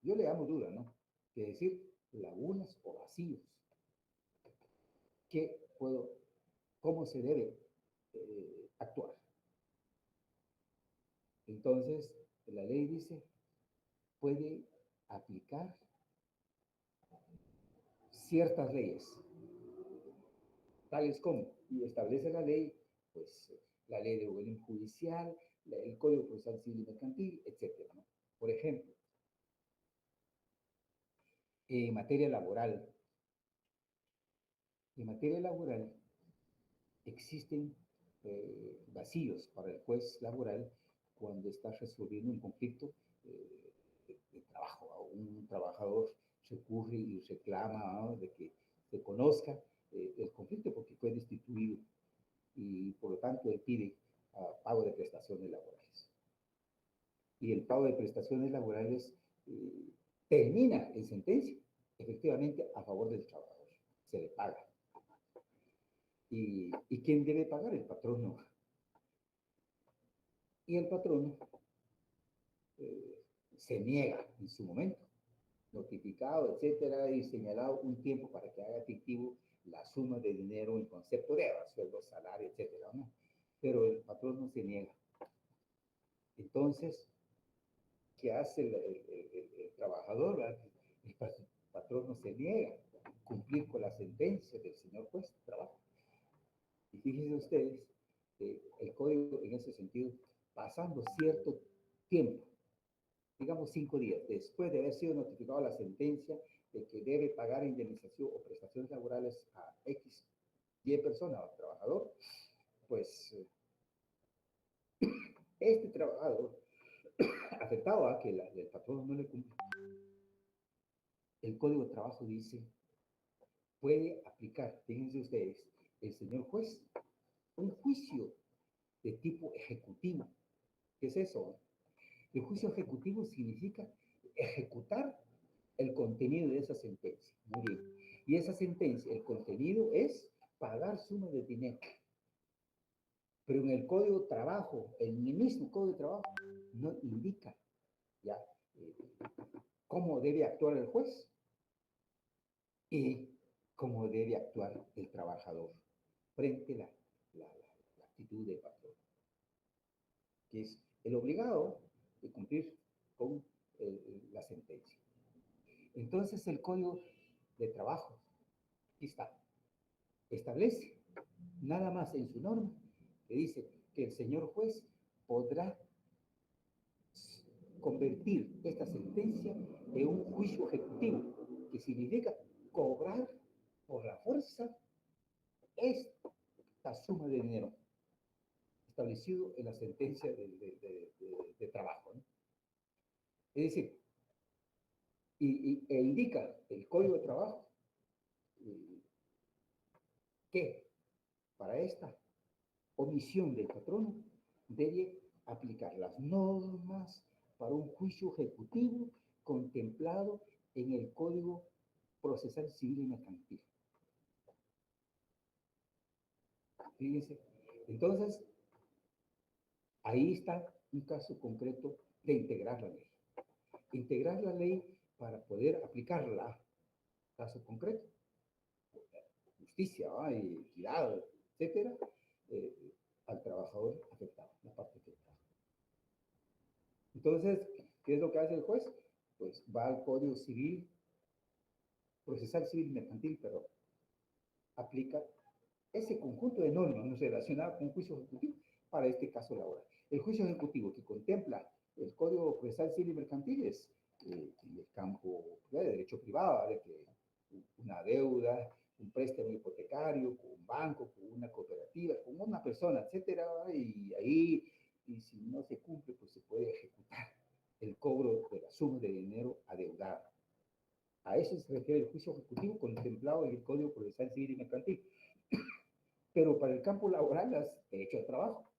yo le llamo duda, ¿no? Es decir, lagunas o vacíos. ¿Cómo se debe actuar? Entonces, la ley dice, puede aplicar ciertas leyes, tales como, y establece la ley, pues, la ley de orden judicial, el Código Procesal Civil y Mercantil, etcétera, ¿no? Por ejemplo, en materia laboral, existen vacíos para el juez laboral cuando está resolviendo un conflicto de trabajo. Un trabajador recurre y reclama, ¿no?, de que se conozca el conflicto porque fue destituido y por lo tanto él pide pago de prestaciones laborales. Y el pago de prestaciones laborales termina en sentencia, efectivamente, a favor del trabajador. Se le paga. ¿Y quién debe pagar? El patrono. Y el patrono se niega en su momento, notificado, etcétera, y señalado un tiempo para que haga efectivo la suma de dinero en concepto de sueldo, salario, etcétera, ¿no? Pero el patrono se niega. Entonces, ¿qué hace el trabajador? El patrono se niega a cumplir con la sentencia del señor juez de trabajo. Y fíjense ustedes, el código en ese sentido, pasando cierto tiempo, digamos 5 días, después de haber sido notificado la sentencia de que debe pagar indemnización o prestaciones laborales a X, Y persona o trabajador, pues este trabajador afectado a que el patrón no le cumple, el Código de Trabajo dice, puede aplicar, fíjense ustedes, el señor juez, un juicio de tipo ejecutivo. ¿Qué es eso? El juicio ejecutivo significa ejecutar el contenido de esa sentencia. Muy bien. Y esa sentencia, el contenido es pagar suma de dinero. Pero en el Código de Trabajo, en el mismo Código de Trabajo, no indica ya cómo debe actuar el juez y cómo debe actuar el trabajador frente a la actitud del patrón, que es el obligado de cumplir con la sentencia. Entonces el Código de Trabajo, aquí está, establece nada más en su norma que dice que el señor juez podrá convertir esta sentencia en un juicio ejecutivo. que significa cobrar por la fuerza esta suma de dinero establecido en la sentencia de trabajo, ¿no? Es decir, e indica el Código de Trabajo que para esta omisión del patrono debe aplicar las normas para un juicio ejecutivo contemplado en el Código Procesal Civil y Mercantil. Fíjense. Entonces, ahí está un caso concreto de integrar la ley. Integrar la ley para poder aplicarla, caso concreto, justicia, equidad, etcétera, al trabajador afectado, la parte afectada. Entonces, ¿qué es lo que hace el juez? Pues va al Código Civil, Procesal Civil y Mercantil, pero aplica ese conjunto de normas no relacionadas con un juicio ejecutivo para este caso laboral. El juicio ejecutivo que contempla el Código Procesal Civil y Mercantil es en el campo de derecho privado, de que una deuda, un préstamo hipotecario, con un banco, con una cooperativa, con una persona, etcétera, y ahí, y si no se cumple, pues se puede ejecutar el cobro de la suma de dinero adeudada. A eso se refiere el juicio ejecutivo contemplado en el Código Procesal Civil y Mercantil. Pero para el campo laboral es derecho de trabajo.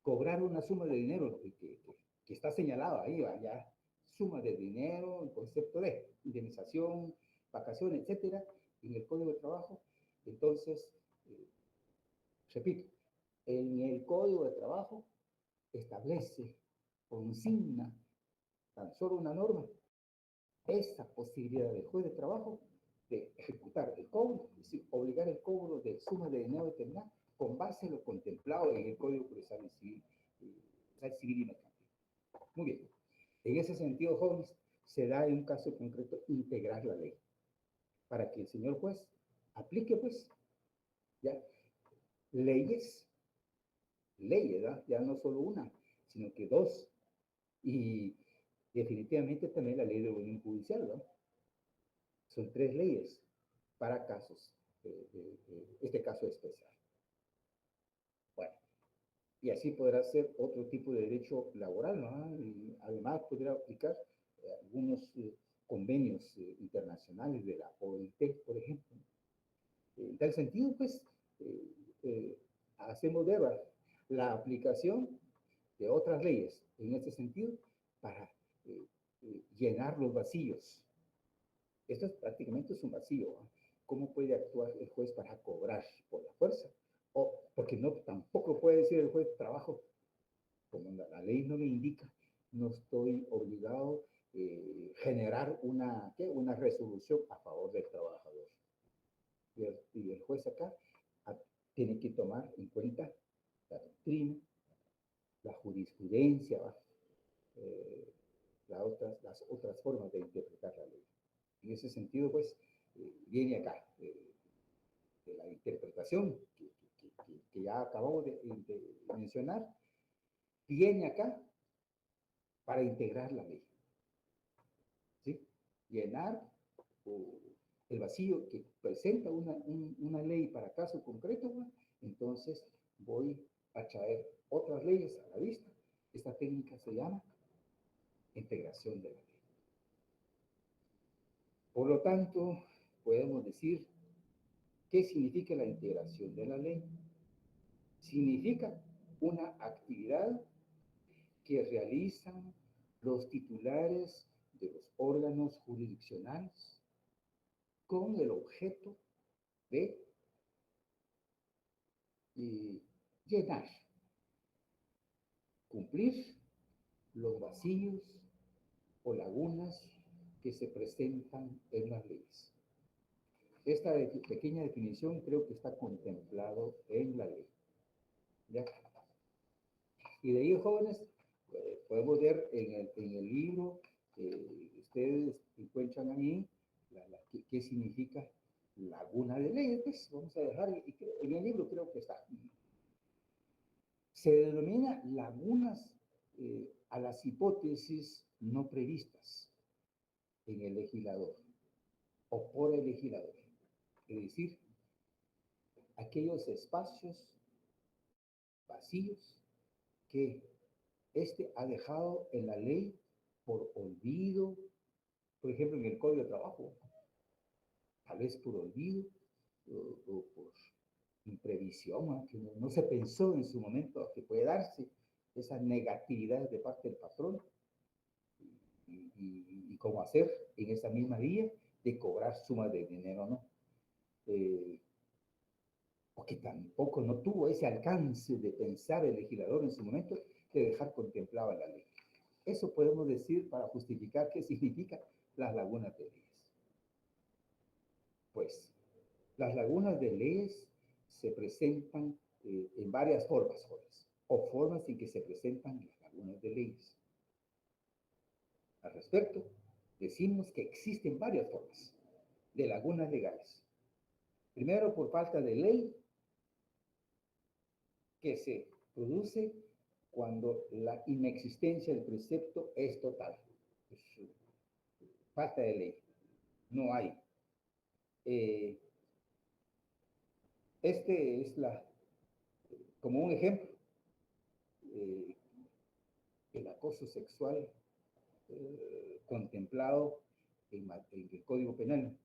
Cobrar una suma de dinero que está señalada ahí, ya suma de dinero, el concepto de indemnización, vacaciones, etcétera, en el Código de Trabajo. Entonces, repito, en el Código de Trabajo establece, consigna, tan solo una norma, esa posibilidad del juez de trabajo de ejecutar el cobro, es decir, obligar el cobro de suma de dinero determinada con base en lo contemplado en el Código Procesal Civil y Mercantil. Muy bien. En ese sentido, jóvenes, se da en un caso concreto integrar la ley para que el señor juez aplique, pues, ya leyes, ¿verdad? Ya no solo una, sino que dos. Y definitivamente también la ley de orden judicial, ¿no? Son 3 leyes para casos, este caso especial. Bueno, y así podrá ser otro tipo de derecho laboral, ¿no? Y además podrá aplicar algunos convenios internacionales de la OIT, por ejemplo. En tal sentido, pues, hacemos ver la aplicación de otras leyes en este sentido para llenar los vacíos. Esto es prácticamente un vacío, ¿no? ¿Cómo puede actuar el juez para cobrar por la fuerza? O porque no, tampoco puede decir el juez trabajo, como la ley no le indica, no estoy obligado a generar una resolución a favor del trabajador. Y el juez acá tiene que tomar en cuenta la doctrina, la jurisprudencia, las otras formas de interpretar la ley. En ese sentido, pues, viene acá de la interpretación que ya acabamos de mencionar, viene acá para integrar la ley. ¿Sí? Llenar el vacío que presenta una ley para caso concreto, ¿no? Entonces voy a traer otras leyes a la vista. Esta técnica se llama integración de la ley. Por lo tanto, podemos decir, ¿qué significa la integración de la ley? Significa una actividad que realizan los titulares de los órganos jurisdiccionales con el objeto de llenar, cumplir los vacíos o lagunas que se presentan en las leyes. Esta pequeña definición creo que está contemplado en la ley. ¿Ya? Y de ahí, jóvenes, podemos ver en el libro que ustedes encuentran ahí qué significa laguna de ley. Pues vamos a dejar, en el libro creo que está. Se denomina lagunas a las hipótesis no previstas en el legislador. o por el legislador. Es decir, aquellos espacios vacíos que éste ha dejado en la ley por olvido, por ejemplo, en el Código de Trabajo, tal vez por olvido o por imprevisión, ¿no? Que no se pensó en su momento que puede darse esa negatividad de parte del patrón y cómo hacer en esa misma vía de cobrar sumas de dinero, ¿no? O que tampoco no tuvo ese alcance de pensar el legislador en su momento de dejar contemplada la ley. Eso podemos decir para justificar qué significa las lagunas de leyes. Pues, las lagunas de leyes se presentan en varias formas, jóvenes, o formas en que se presentan las lagunas de leyes. Al respecto, decimos que existen varias formas de lagunas legales. Primero, por falta de ley, que se produce cuando la inexistencia del precepto es total. Pues, falta de ley, no hay. Este es como un ejemplo, el acoso sexual contemplado en el Código Penal.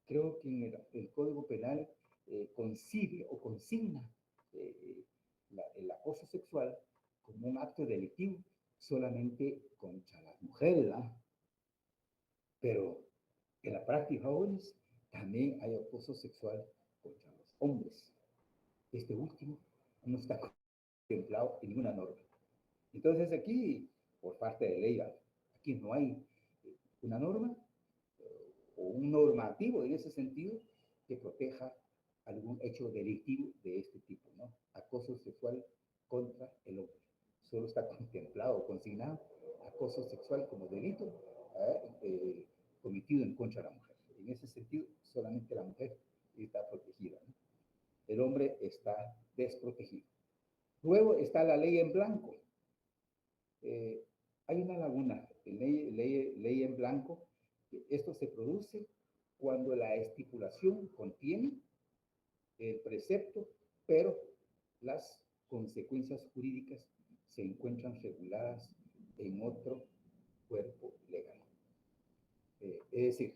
Creo que en el Código Penal concibe o consigna el acoso sexual como un acto delictivo solamente contra las mujeres, ¿verdad? Pero en la práctica, jóvenes, también hay acoso sexual contra los hombres. Este último no está contemplado en ninguna norma. Entonces aquí, por parte de ley, aquí no hay una norma o un normativo en ese sentido que proteja algún hecho delictivo de este tipo, ¿no? Acoso sexual contra el hombre. Solo está contemplado o consignado acoso sexual como delito cometido en contra de la mujer. En ese sentido, solamente la mujer está protegida, ¿no? El hombre está desprotegido. Luego está la ley en blanco. Hay una laguna en ley en blanco. Esto se produce cuando la estipulación contiene el precepto, pero las consecuencias jurídicas se encuentran reguladas en otro cuerpo legal. Es decir,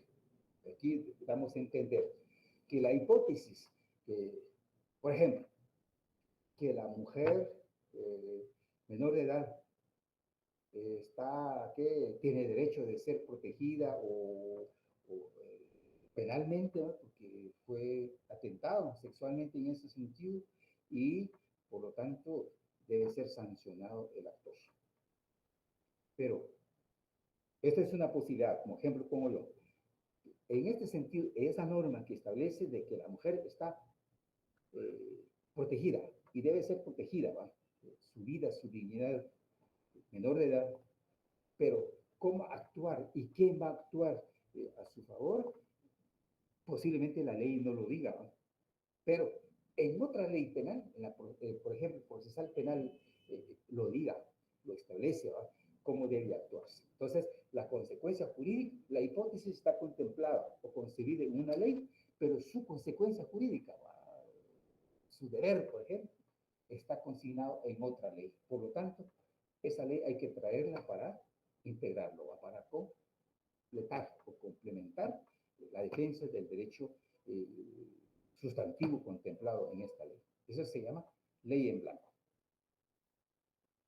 aquí damos a entender que la hipótesis, por ejemplo, que la mujer menor de edad tiene derecho de ser protegida penalmente, ¿no? Porque fue atentado sexualmente en ese sentido y por lo tanto debe ser sancionado el actor. Pero esta es una posibilidad, como ejemplo pongo yo. En este sentido, esa norma que establece de que la mujer está protegida y debe ser protegida, ¿va? Su vida, su dignidad, menor de edad, pero cómo actuar y quién va a actuar a su favor, posiblemente la ley no lo diga, ¿no? Pero en otra ley penal, por ejemplo, procesal penal, lo diga, lo establece, ¿va? Cómo debe actuarse. Entonces, la consecuencia jurídica, la hipótesis está contemplada o concebida en una ley, pero su consecuencia jurídica, ¿va? Su deber, por ejemplo, está consignado en otra ley. Por lo tanto, esa ley hay que traerla para integrarlo, ¿va? Para completar o complementar la defensa del derecho sustantivo contemplado en esta ley. Eso se llama ley en blanco.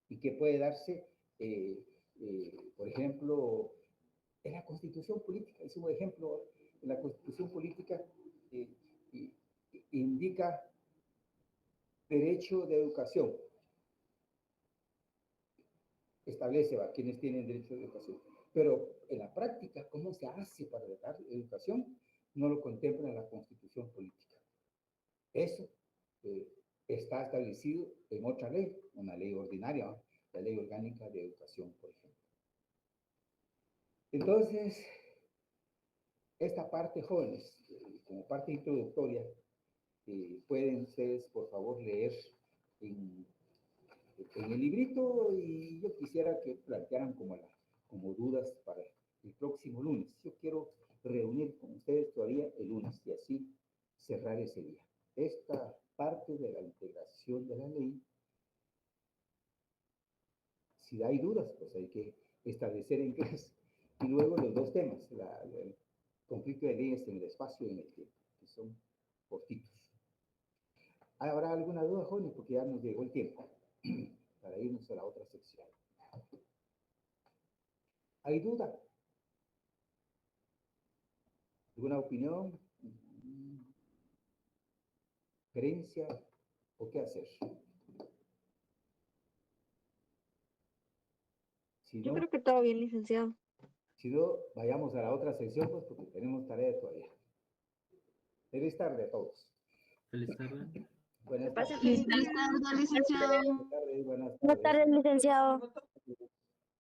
Y que puede darse, por ejemplo, en la Constitución política. Es un ejemplo, en la Constitución política indica derecho de educación. Establece a quienes tienen derecho de educación. Pero en la práctica, ¿cómo se hace para dar educación? No lo contempla en la Constitución política. Eso está establecido en otra ley, una ley ordinaria, ¿no? La Ley Orgánica de Educación, por ejemplo. Entonces, esta parte, jóvenes, como parte introductoria, pueden ustedes, por favor, leer en el librito y yo quisiera que plantearan como dudas para el próximo lunes. Yo quiero reunir con ustedes todavía el lunes y así cerrar ese día. Esta parte de la integración de la ley, si hay dudas, pues hay que establecer en clase. Y luego los dos temas, el conflicto de leyes en el espacio y en el tiempo, que son cortitos. ¿Habrá alguna duda, jóvenes? Porque ya nos llegó el tiempo para irnos a la otra sección. ¿Hay duda? ¿Alguna opinión? ¿Creencia? ¿O qué hacer? Si Yo no, creo que todo bien, licenciado. si no, vayamos a la otra sección, pues porque tenemos tarea todavía. Feliz tarde a todos. Feliz tarde. Buenas pase tardes. feliz Feliz tarde, licenciado. Buenas tardes. Buenas tardes, licenciado.